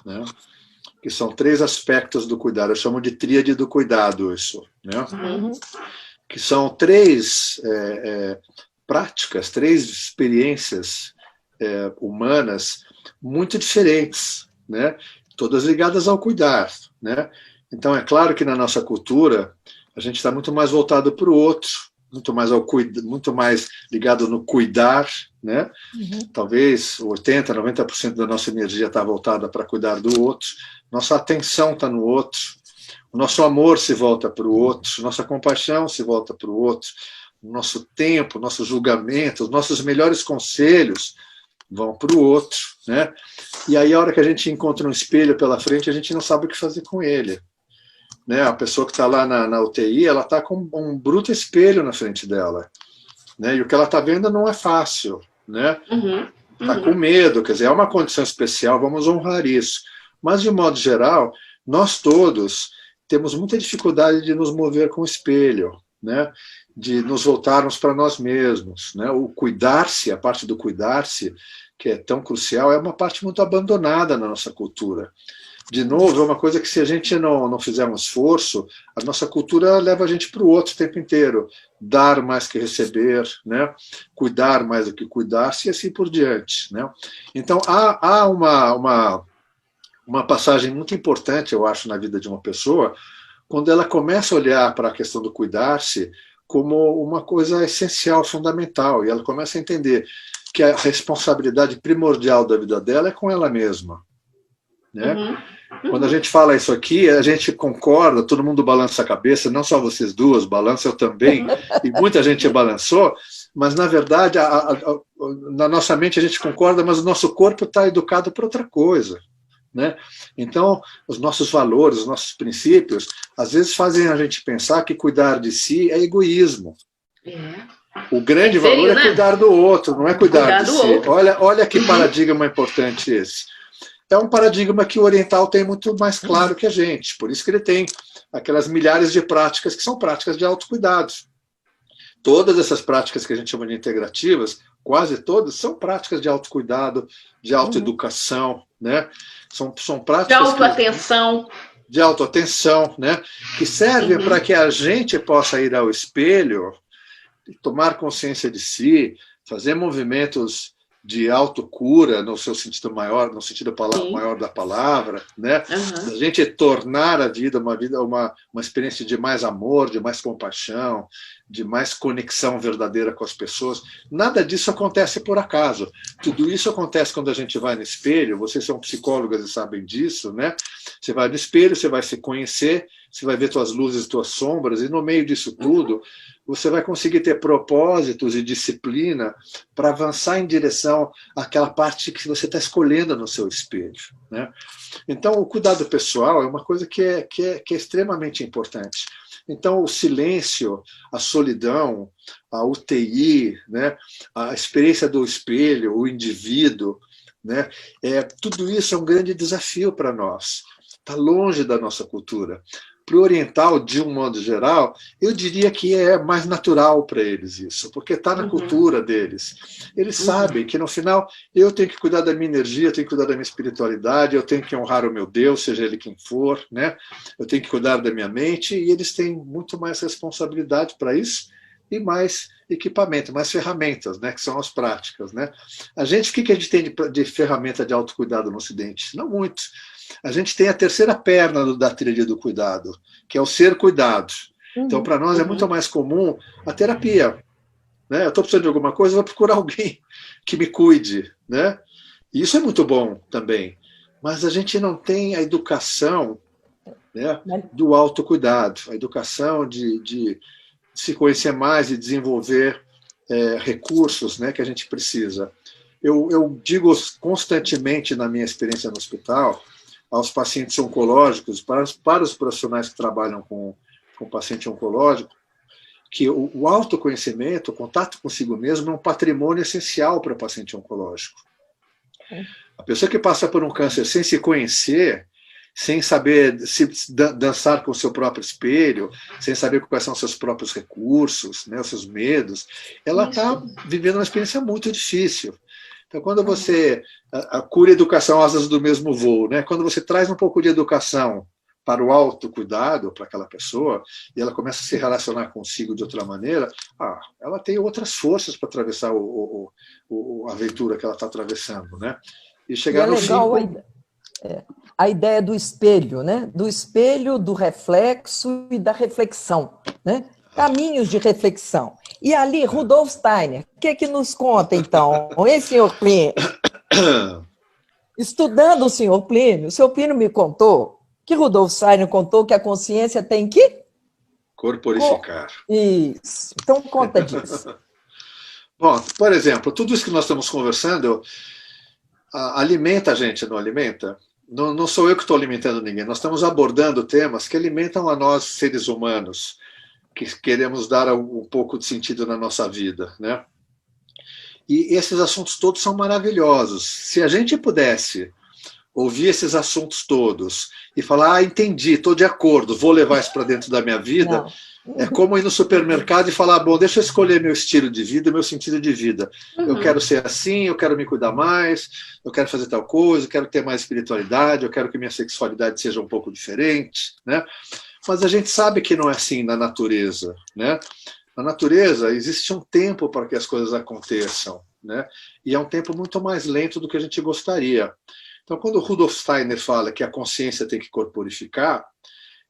né? Que são 3 aspectos do cuidado. Eu chamo de tríade do cuidado isso, né? Que são 3 práticas, 3 experiências humanas muito diferentes, né? Todas ligadas ao cuidar, né? Então, é claro que na nossa cultura a gente está muito mais voltado para o outro, muito mais ligado no cuidar, né? Talvez 80%, 90% da nossa energia está voltada para cuidar do outro, nossa atenção está no outro, o nosso amor se volta para o outro, nossa compaixão se volta para o outro, o nosso tempo, nosso julgamento, os nossos melhores conselhos vão para o outro, né? E aí, a hora que a gente encontra um espelho pela frente, a gente não sabe o que fazer com ele, né? A pessoa que está lá na UTI, ela está com um bruto espelho na frente dela, né? E o que ela está vendo não é fácil, né? Está com medo, quer dizer, é uma condição especial, vamos honrar isso. Mas, de modo geral, nós todos temos muita dificuldade de nos mover com o espelho, né? De nos voltarmos para nós mesmos, né? O cuidar-se, a parte do cuidar-se, que é tão crucial, é uma parte muito abandonada na nossa cultura. de novo, é uma coisa que se a gente não fizer um esforço, a nossa cultura leva a gente para o outro o tempo inteiro. Dar mais que receber, né? Cuidar mais do que cuidar-se e assim por diante. Né? Então, há uma passagem muito importante, eu acho, na vida de uma pessoa, quando ela começa a olhar para a questão do cuidar-se como uma coisa essencial, fundamental, e ela começa a entender que a responsabilidade primordial da vida dela é com ela mesma. Né? Quando a gente fala isso aqui, a gente concorda, todo mundo balança a cabeça, não só vocês duas, balança eu também, e muita gente balançou, mas na verdade, na nossa mente a gente concorda, mas o nosso corpo está educado para outra coisa. Né? Então, os nossos valores, os nossos princípios, às vezes fazem a gente pensar que cuidar de si é egoísmo. O grande valor é cuidar do outro, não é cuidar de si. Olha que paradigma importante esse. É um paradigma que o oriental tem muito mais claro que a gente. Por isso que ele tem aquelas milhares de práticas que são práticas de autocuidado. Todas essas práticas que a gente chama de integrativas, quase todas, são práticas de autocuidado, de autoeducação, né? São práticas de autoatenção. De autoatenção, né? Que servem para que a gente possa ir ao espelho, tomar consciência de si, fazer movimentos de autocura no seu sentido maior, no sentido maior da palavra, né? A gente tornar a vida uma experiência de mais amor, de mais compaixão, de mais conexão verdadeira com as pessoas. Nada disso acontece por acaso. Tudo isso acontece quando a gente vai no espelho. Vocês são psicólogas e sabem disso, né? Você vai no espelho, você vai se conhecer, você vai ver suas luzes e suas sombras, e no meio disso tudo, você vai conseguir ter propósitos e disciplina para avançar em direção àquela parte que você está escolhendo no seu espelho. Né? Então, o cuidado pessoal é uma coisa que é extremamente importante. Então, o silêncio, a solidão, a UTI, né? A experiência do espelho, o indivíduo, né? Tudo isso é um grande desafio para nós. Está longe da nossa cultura. Para o oriental, de um modo geral, eu diria que é mais natural para eles isso, porque está na cultura deles. Eles sabem que, no final, eu tenho que cuidar da minha energia, eu tenho que cuidar da minha espiritualidade, eu tenho que honrar o meu Deus, seja ele quem for, né? Eu tenho que cuidar da minha mente, e eles têm muito mais responsabilidade para isso, e mais equipamento, mais ferramentas, né? Que são as práticas. Né? O que a gente tem de ferramenta de autocuidado no Ocidente? Não muito. A gente tem a terceira perna da trilha do cuidado, que é o ser cuidado. Então, para nós é muito mais comum a terapia. Né? Eu estou precisando de alguma coisa, eu vou procurar alguém que me cuide. Né? E isso é muito bom também. Mas a gente não tem a educação, né, do autocuidado, a educação de se conhecer mais e desenvolver recursos, né, que a gente precisa. Eu digo constantemente na minha experiência no hospital, aos pacientes oncológicos, para os profissionais que trabalham com paciente oncológico, que o autoconhecimento, o contato consigo mesmo é um patrimônio essencial para o paciente oncológico. A pessoa que passa por um câncer sem se conhecer, sem saber se dançar com o seu próprio espelho, sem saber quais são os seus próprios recursos, né, os seus medos, ela está vivendo uma experiência muito difícil. Então, quando você cura a educação asas do mesmo voo, né? Quando você traz um pouco de educação para o autocuidado, para aquela pessoa, e ela começa a se relacionar consigo de outra maneira, ela tem outras forças para atravessar a aventura que ela está atravessando. Né? E chegar no fim... A ideia do espelho, né? Do espelho, do reflexo e da reflexão. Né? Caminhos de reflexão. E ali, Rudolf Steiner, o que nos conta, então? Hein, senhor Plínio? Estudando o senhor Plínio me contou que Rudolf Steiner contou que a consciência tem que... corporificar. Isso. Então, conta disso. Bom, por exemplo, tudo isso que nós estamos conversando alimenta a gente, não alimenta? Não sou eu que estou alimentando ninguém. Nós estamos abordando temas que alimentam a nós, seres humanos, que queremos dar um pouco de sentido na nossa vida, né? E esses assuntos todos são maravilhosos. Se a gente pudesse ouvir esses assuntos todos e falar, entendi, estou de acordo, vou levar isso para dentro da minha vida, É como ir no supermercado e falar, bom, deixa eu escolher meu estilo de vida, meu sentido de vida. Eu quero ser assim, eu quero me cuidar mais, eu quero fazer tal coisa, eu quero ter mais espiritualidade, eu quero que minha sexualidade seja um pouco diferente, né? Mas a gente sabe que não é assim na natureza, né? Na natureza existe um tempo para que as coisas aconteçam, né? E é um tempo muito mais lento do que a gente gostaria. Então, quando o Rudolf Steiner fala que a consciência tem que corporificar,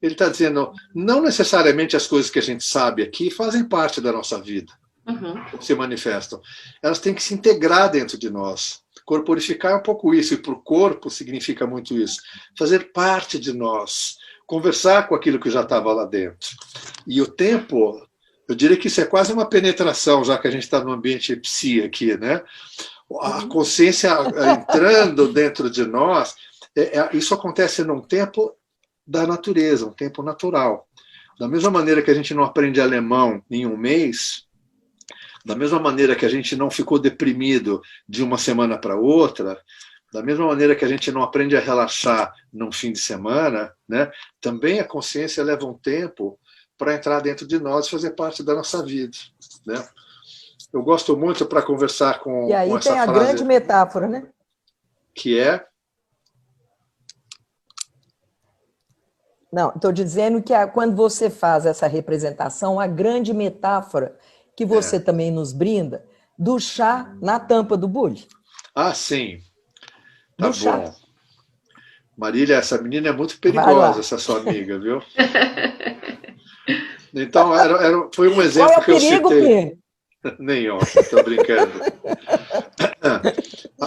ele está dizendo, não necessariamente as coisas que a gente sabe aqui fazem parte da nossa vida, se manifestam. Elas têm que se integrar dentro de nós. Corporificar é um pouco isso, e para o corpo significa muito isso. Fazer parte de nós, conversar com aquilo que já estava lá dentro. E o tempo, eu diria que isso é quase uma penetração, já que a gente está no ambiente psi aqui, né? A consciência entrando dentro de nós, isso acontece num tempo da natureza, um tempo natural. Da mesma maneira que a gente não aprende alemão em um mês, da mesma maneira que a gente não ficou deprimido de uma semana para outra, da mesma maneira que a gente não aprende a relaxar num fim de semana, né, também a consciência leva um tempo para entrar dentro de nós e fazer parte da nossa vida, né? Eu gosto muito para conversar com essa frase. E aí tem a grande metáfora, né? Que é... Não, estou dizendo que quando você faz essa representação, a grande metáfora que você também nos brinda, do chá na tampa do bule. Ah, sim. Tá do bom. Chá. Marília, essa menina é muito perigosa, essa sua amiga, viu? Então, foi um exemplo Qual é o que eu perigo, citei. Plínio? Nenhum, estou brincando.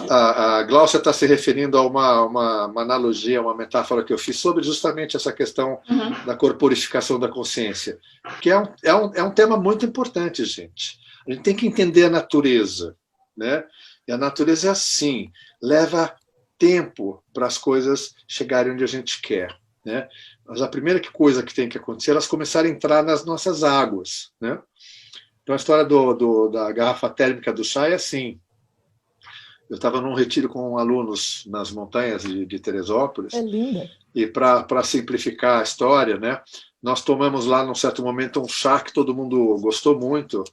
A Gláucia está se referindo a uma analogia, uma metáfora que eu fiz sobre justamente essa questão da corporificação da consciência, que é um tema muito importante, gente. A gente tem que entender a natureza, né? E a natureza é assim, leva tempo para as coisas chegarem onde a gente quer, né? Mas a primeira coisa que tem que acontecer é elas começarem a entrar nas nossas águas, né? Então, a história da garrafa térmica do chá é assim. Eu estava num retiro com alunos nas montanhas de Teresópolis. É linda. E para simplificar a história, né, nós tomamos lá, num certo momento, um chá que todo mundo gostou muito.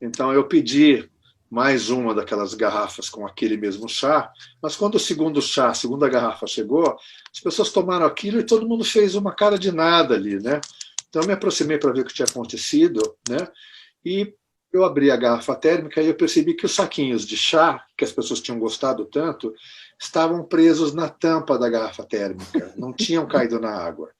Então, eu pedi mais uma daquelas garrafas com aquele mesmo chá. Mas quando o segundo chá, a segunda garrafa chegou, as pessoas tomaram aquilo e todo mundo fez uma cara de nada ali, né? Então, eu me aproximei para ver o que tinha acontecido, né? E eu abri a garrafa térmica e eu percebi que os saquinhos de chá, que as pessoas tinham gostado tanto, estavam presos na tampa da garrafa térmica, não tinham caído na água.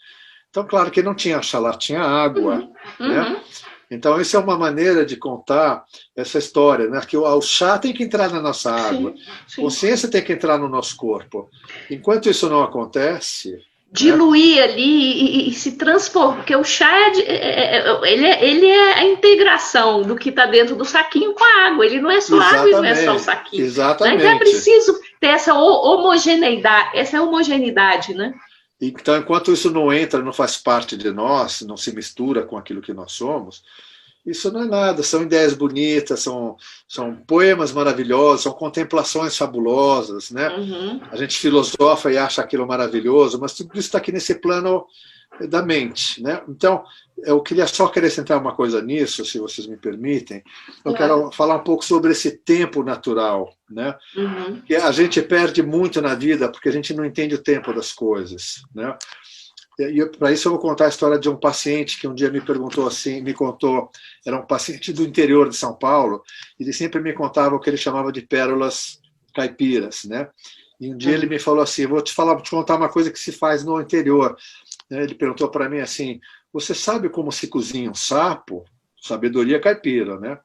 Então, claro que não tinha chá lá, tinha água. Né? Então, isso é uma maneira de contar essa história, né? Que o chá tem que entrar na nossa água, a consciência tem que entrar no nosso corpo. Enquanto isso não acontece... Diluir ali e se transformar, porque o chá ele é a integração do que está dentro do saquinho com a água, ele não é só água e não é só o saquinho. Exatamente. Então é preciso ter essa homogeneidade, né? Então, enquanto isso não entra, não faz parte de nós, não se mistura com aquilo que nós somos, isso não é nada, são ideias bonitas, são poemas maravilhosos, são contemplações fabulosas, né? A gente filosofa e acha aquilo maravilhoso, mas tudo isso está aqui nesse plano da mente, né? Então, eu queria só acrescentar uma coisa nisso, se vocês me permitem. Eu quero falar um pouco sobre esse tempo natural, né? Que a gente perde muito na vida porque a gente não entende o tempo das coisas, né? E para isso eu vou contar a história de um paciente que um dia me perguntou assim, me contou, era um paciente do interior de São Paulo, e ele sempre me contava o que ele chamava de pérolas caipiras, né? E um dia ele me falou assim, vou te contar uma coisa que se faz no interior. Ele perguntou para mim assim, você sabe como se cozinha um sapo? Sabedoria caipira, né?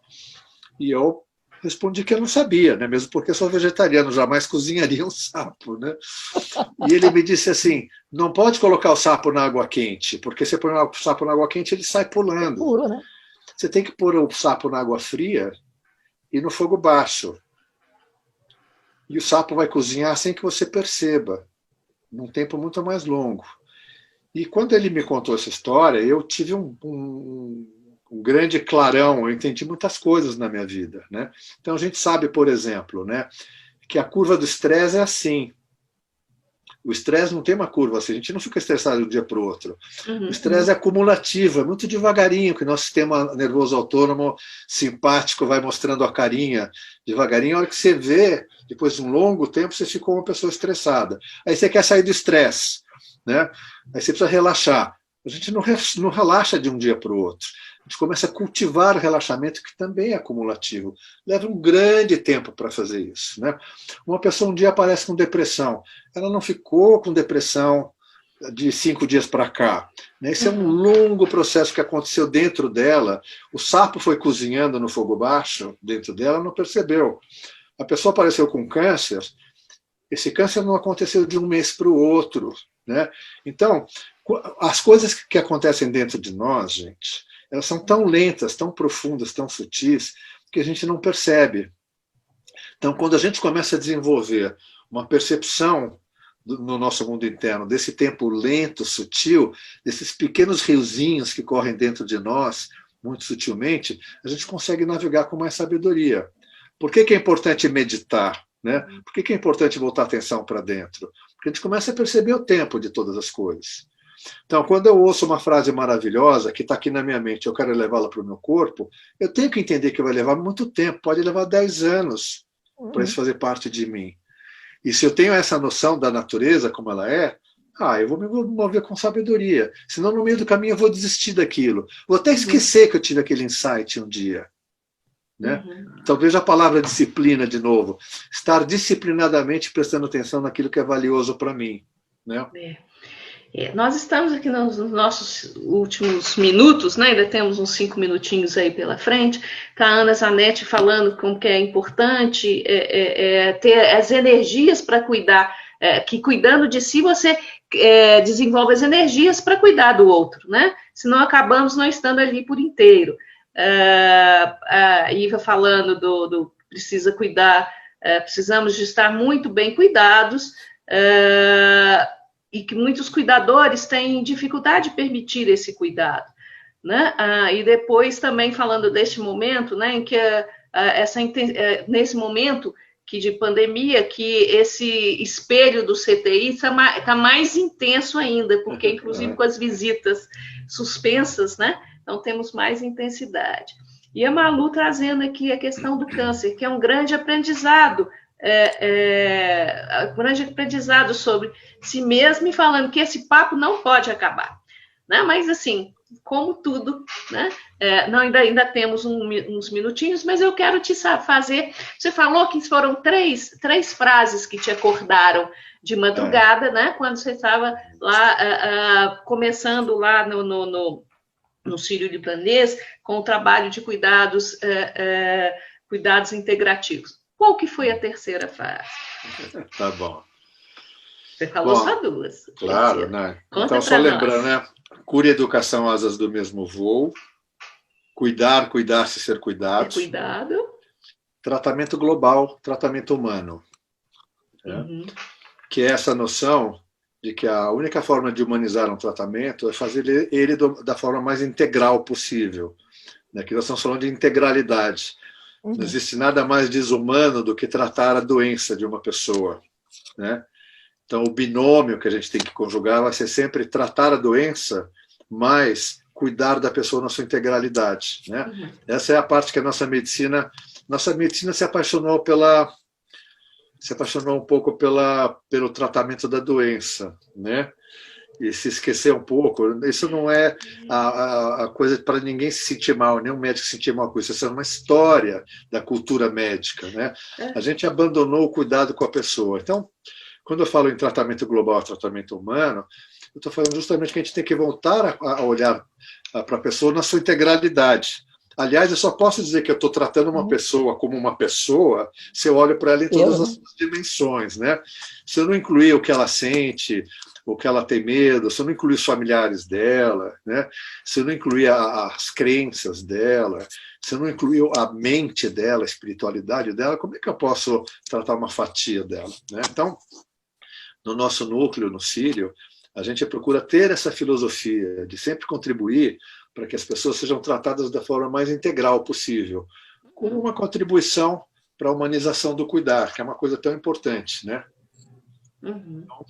E eu respondi que eu não sabia, né? Mesmo porque eu sou vegetariano, jamais cozinharia um sapo, né? E ele me disse assim, não pode colocar o sapo na água quente, porque você põe o sapo na água quente, ele sai pulando. Puro, né? Você tem que pôr o sapo na água fria e no fogo baixo. E o sapo vai cozinhar sem que você perceba, num tempo muito mais longo. E quando ele me contou essa história, eu tive um grande clarão, eu entendi muitas coisas na minha vida, né? Então a gente sabe, por exemplo, né, que a curva do estresse é assim. O estresse não tem uma curva, assim, a gente não fica estressado de um dia para o outro. Uhum. O estresse é acumulativo, é muito devagarinho que o nosso sistema nervoso autônomo simpático vai mostrando a carinha devagarinho. A hora que você vê, depois de um longo tempo, você ficou uma pessoa estressada. Aí você quer sair do estresse, né? Aí você precisa relaxar. A gente não relaxa de um dia para o outro. A gente começa a cultivar o relaxamento, que também é acumulativo. Leva um grande tempo para fazer isso, né? Uma pessoa um dia aparece com depressão. Ela não ficou com depressão de 5 dias para cá. Esse é um longo processo que aconteceu dentro dela. O sapo foi cozinhando no fogo baixo dentro dela, não percebeu. A pessoa apareceu com câncer. Esse câncer não aconteceu de um mês para o outro, né? Então, as coisas que acontecem dentro de nós, gente, elas são tão lentas, tão profundas, tão sutis, que a gente não percebe. Então, quando a gente começa a desenvolver uma percepção no nosso mundo interno, desse tempo lento, sutil, desses pequenos riozinhos que correm dentro de nós, muito sutilmente, a gente consegue navegar com mais sabedoria. Por que é importante meditar, né? Por que é importante voltar a atenção para dentro? Porque a gente começa a perceber o tempo de todas as coisas. Então, quando eu ouço uma frase maravilhosa que está aqui na minha mente, eu quero levá-la para o meu corpo, eu tenho que entender que vai levar muito tempo, pode levar 10 anos para isso fazer parte de mim. E se eu tenho essa noção da natureza como ela é, eu vou me mover com sabedoria. Senão, no meio do caminho, eu vou desistir daquilo. Vou até esquecer que eu tive aquele insight um dia. Né? Então, veja a palavra disciplina de novo. Estar disciplinadamente prestando atenção naquilo que é valioso para mim. Né? Nós estamos aqui nos nossos últimos minutos, né? Ainda temos uns 5 minutinhos aí pela frente. Está a Ana Zanetti falando como que é importante ter as energias para cuidar, que cuidando de si você desenvolve as energias para cuidar do outro, né? Senão acabamos não estando ali por inteiro. A Iva falando do precisa cuidar, precisamos de estar muito bem cuidados, e que muitos cuidadores têm dificuldade de permitir esse cuidado, né? E depois também falando deste momento, né, em que nesse momento de pandemia, que esse espelho do CTI está mais intenso ainda, porque inclusive com as visitas suspensas, né? Então temos mais intensidade. E a Malu trazendo aqui a questão do câncer, que é um grande aprendizado, um grande aprendizado sobre si mesmo, e falando que esse papo não pode acabar, né? Mas assim, como tudo, né? Ainda temos uns minutinhos, mas eu quero te fazer. Você falou que foram três frases que te acordaram de madrugada, né? Quando você estava lá começando lá no Sírio-Libanês com o trabalho de cuidados integrativos. Qual que foi a terceira frase? Tá bom. Você falou só duas. Claro, né? Então, só lembrando, né? Cura e educação, asas do mesmo voo. Cuidar, cuidar-se, ser cuidado. Cuidado. Tratamento global, tratamento humano. Que é essa noção de que a única forma de humanizar um tratamento é fazer ele da forma mais integral possível. Aqui nós estamos falando de integralidade. Não existe nada mais desumano do que tratar a doença de uma pessoa, né? Então, o binômio que a gente tem que conjugar vai ser sempre tratar a doença, mas cuidar da pessoa na sua integralidade, né? Essa é a parte que a nossa medicina se apaixonou um pouco pelo tratamento da doença, né? E se esquecer um pouco, isso não é a coisa para ninguém se sentir mal, nenhum médico se sentir mal com isso. Isso é uma história da cultura médica, né? A gente abandonou o cuidado com a pessoa. Então, quando eu falo em tratamento global, tratamento humano, eu estou falando justamente que a gente tem que voltar a olhar para a pessoa na sua integralidade. Aliás, eu só posso dizer que eu estou tratando uma pessoa como uma pessoa se eu olho para ela em todas as suas dimensões, né? Se eu não incluir o que ela sente, o que ela tem medo, se eu não incluir os familiares dela, né? Se eu não incluir as crenças dela, se eu não incluir a mente dela, a espiritualidade dela, como é que eu posso tratar uma fatia dela, né? Então, no nosso núcleo, no Sírio, a gente procura ter essa filosofia de sempre contribuir para que as pessoas sejam tratadas da forma mais integral possível, como uma contribuição para a humanização do cuidar, que é uma coisa tão importante, né? Então,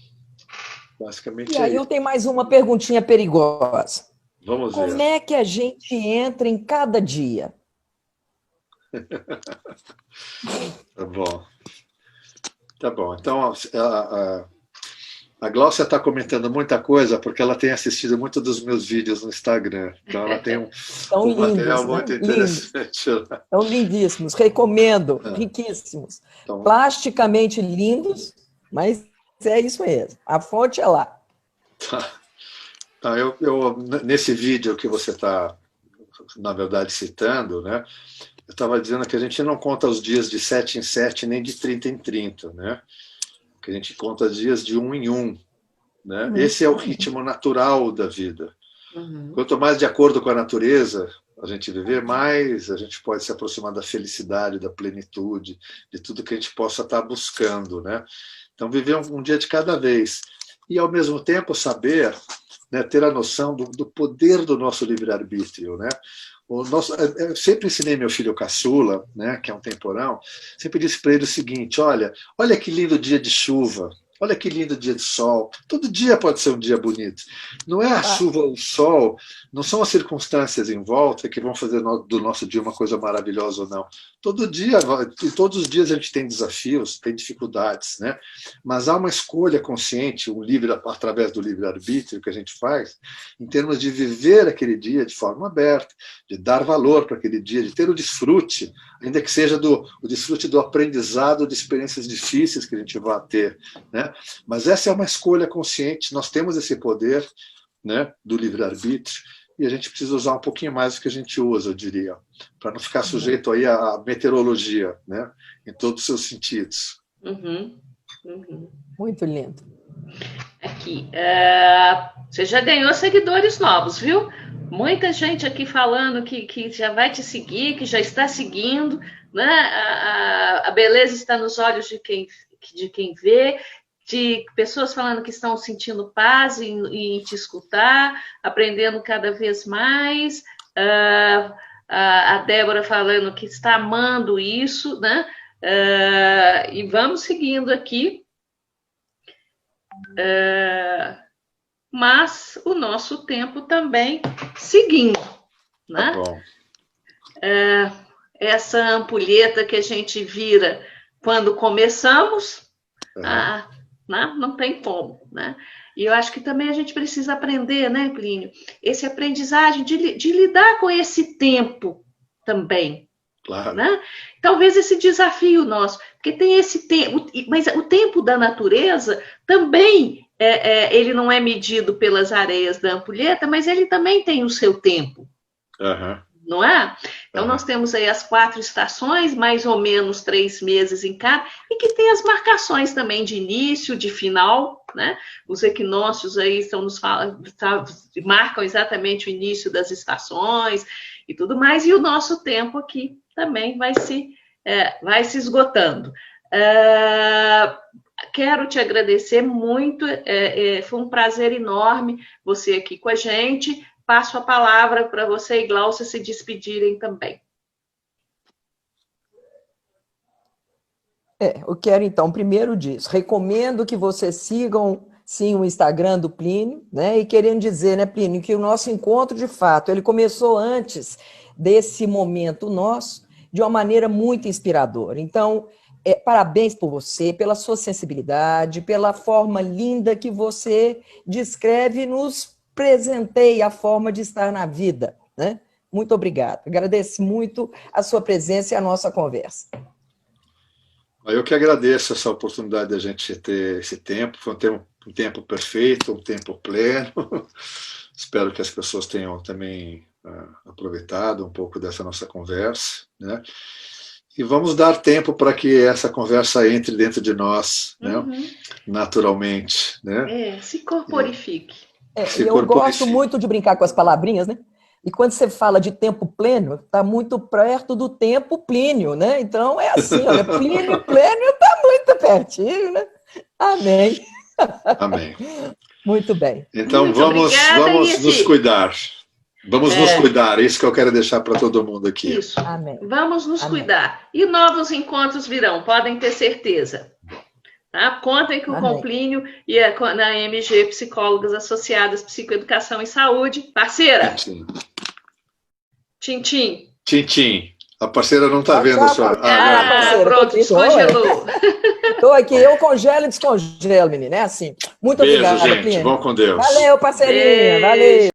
Basicamente E aí eu tenho mais uma perguntinha perigosa. Vamos ver. Como é que a gente entra em cada dia? Tá bom. Tá bom. Então, a Gláucia está comentando muita coisa porque ela tem assistido muito dos meus vídeos no Instagram. Então, ela tem um material muito interessante lá. São lindíssimos, recomendo, riquíssimos. Então, Plasticamente lindos, mas é isso mesmo. A fonte é lá. tá. Então, nesse vídeo que você está, na verdade, citando, né? Eu estava dizendo que a gente não conta os dias de 7 em 7, nem de 30 em 30, né? Que a gente conta dias de 1 em 1. Né? Esse é o ritmo natural da vida. Quanto mais de acordo com a natureza a gente viver, mais a gente pode se aproximar da felicidade, da plenitude, de tudo que a gente possa estar buscando. Né? Então, viver um dia de cada vez. E, ao mesmo tempo, saber, né, ter a noção do poder do nosso livre-arbítrio. Né? Eu sempre ensinei meu filho caçula, né, que é um temporão, sempre disse para ele o seguinte: olha que lindo dia de chuva, olha que lindo dia de sol. Todo dia pode ser um dia bonito. Não é a chuva ou o sol, não são as circunstâncias em volta que vão fazer do nosso dia uma coisa maravilhosa ou não. Todo dia, todos os dias a gente tem desafios, tem dificuldades, né? Mas há uma escolha consciente, através do livre-arbítrio que a gente faz, em termos de viver aquele dia de forma aberta, de dar valor para aquele dia, de ter o desfrute, ainda que seja o desfrute do aprendizado de experiências difíceis que a gente vai ter, né? Mas essa é uma escolha consciente, nós temos esse poder, né, do livre-arbítrio, e a gente precisa usar um pouquinho mais do que a gente usa, eu diria, para não ficar sujeito aí à meteorologia, né, em todos os seus sentidos. Muito lindo. Aqui, você já ganhou seguidores novos, viu? Muita gente aqui falando que já vai te seguir, que já está seguindo, né? A beleza está nos olhos de quem vê, de pessoas falando que estão sentindo paz em te escutar, aprendendo cada vez mais, a Débora falando que está amando isso, né? E vamos seguindo aqui. Mas o nosso tempo também seguindo, né? Tá bom. Essa ampulheta que a gente vira quando começamos, não tem como, né? E eu acho que também a gente precisa aprender, né, Plínio? Esse aprendizagem de lidar com esse tempo também. Claro. Né? Talvez esse desafio nosso, porque tem esse tempo, mas o tempo da natureza também, ele não é medido pelas areias da ampulheta, mas ele também tem o seu tempo. Não é? Então, nós temos aí as 4 estações, mais ou menos 3 meses em cada, e que tem as marcações também de início, de final, né? Os equinócios aí marcam exatamente o início das estações e tudo mais, e o nosso tempo aqui também vai se esgotando. Quero te agradecer muito, foi um prazer enorme você aqui com a gente. Passo a palavra para você e Gláucia se despedirem também. Eu quero, então, primeiro disso, recomendo que vocês sigam, sim, o Instagram do Plínio, né? E querendo dizer, né, Plínio, que o nosso encontro, de fato, ele começou antes desse momento nosso, de uma maneira muito inspiradora. Então, parabéns por você, pela sua sensibilidade, pela forma linda que você descreve, nos presenteia a forma de estar na vida, né? Muito obrigada. Agradeço muito a sua presença e a nossa conversa. Eu que agradeço essa oportunidade de a gente ter esse tempo. Foi um tempo perfeito, um tempo pleno. Espero que as pessoas tenham também aproveitado um pouco dessa nossa conversa, né? E vamos dar tempo para que essa conversa entre dentro de nós, né? Naturalmente, né? Se corporifique. Eu gosto muito de brincar com as palavrinhas, né? E quando você fala de tempo pleno, está muito perto do tempo Plínio, né? Então é assim, olha, Plínio pleno está muito pertinho, né? Amém. Amém. Muito bem. Então muito vamos nos cuidar. Vamos nos cuidar, é isso que eu quero deixar para todo mundo aqui. Isso. Amém. Vamos nos cuidar. E novos encontros virão, podem ter certeza. Tá? Contem com Amém. o Plínio e na MG Psicólogas Associadas Psicoeducação e Saúde. Parceira! Tchim, Tchim. A parceira não está vendo a sua... parceira, pronto, descongelou. Estou aqui, eu congelo e descongelo, menina. É assim. Muito Beijo, obrigada, gente. Plínio. Vão com Deus. Valeu, parceirinha. Beijo. Valeu.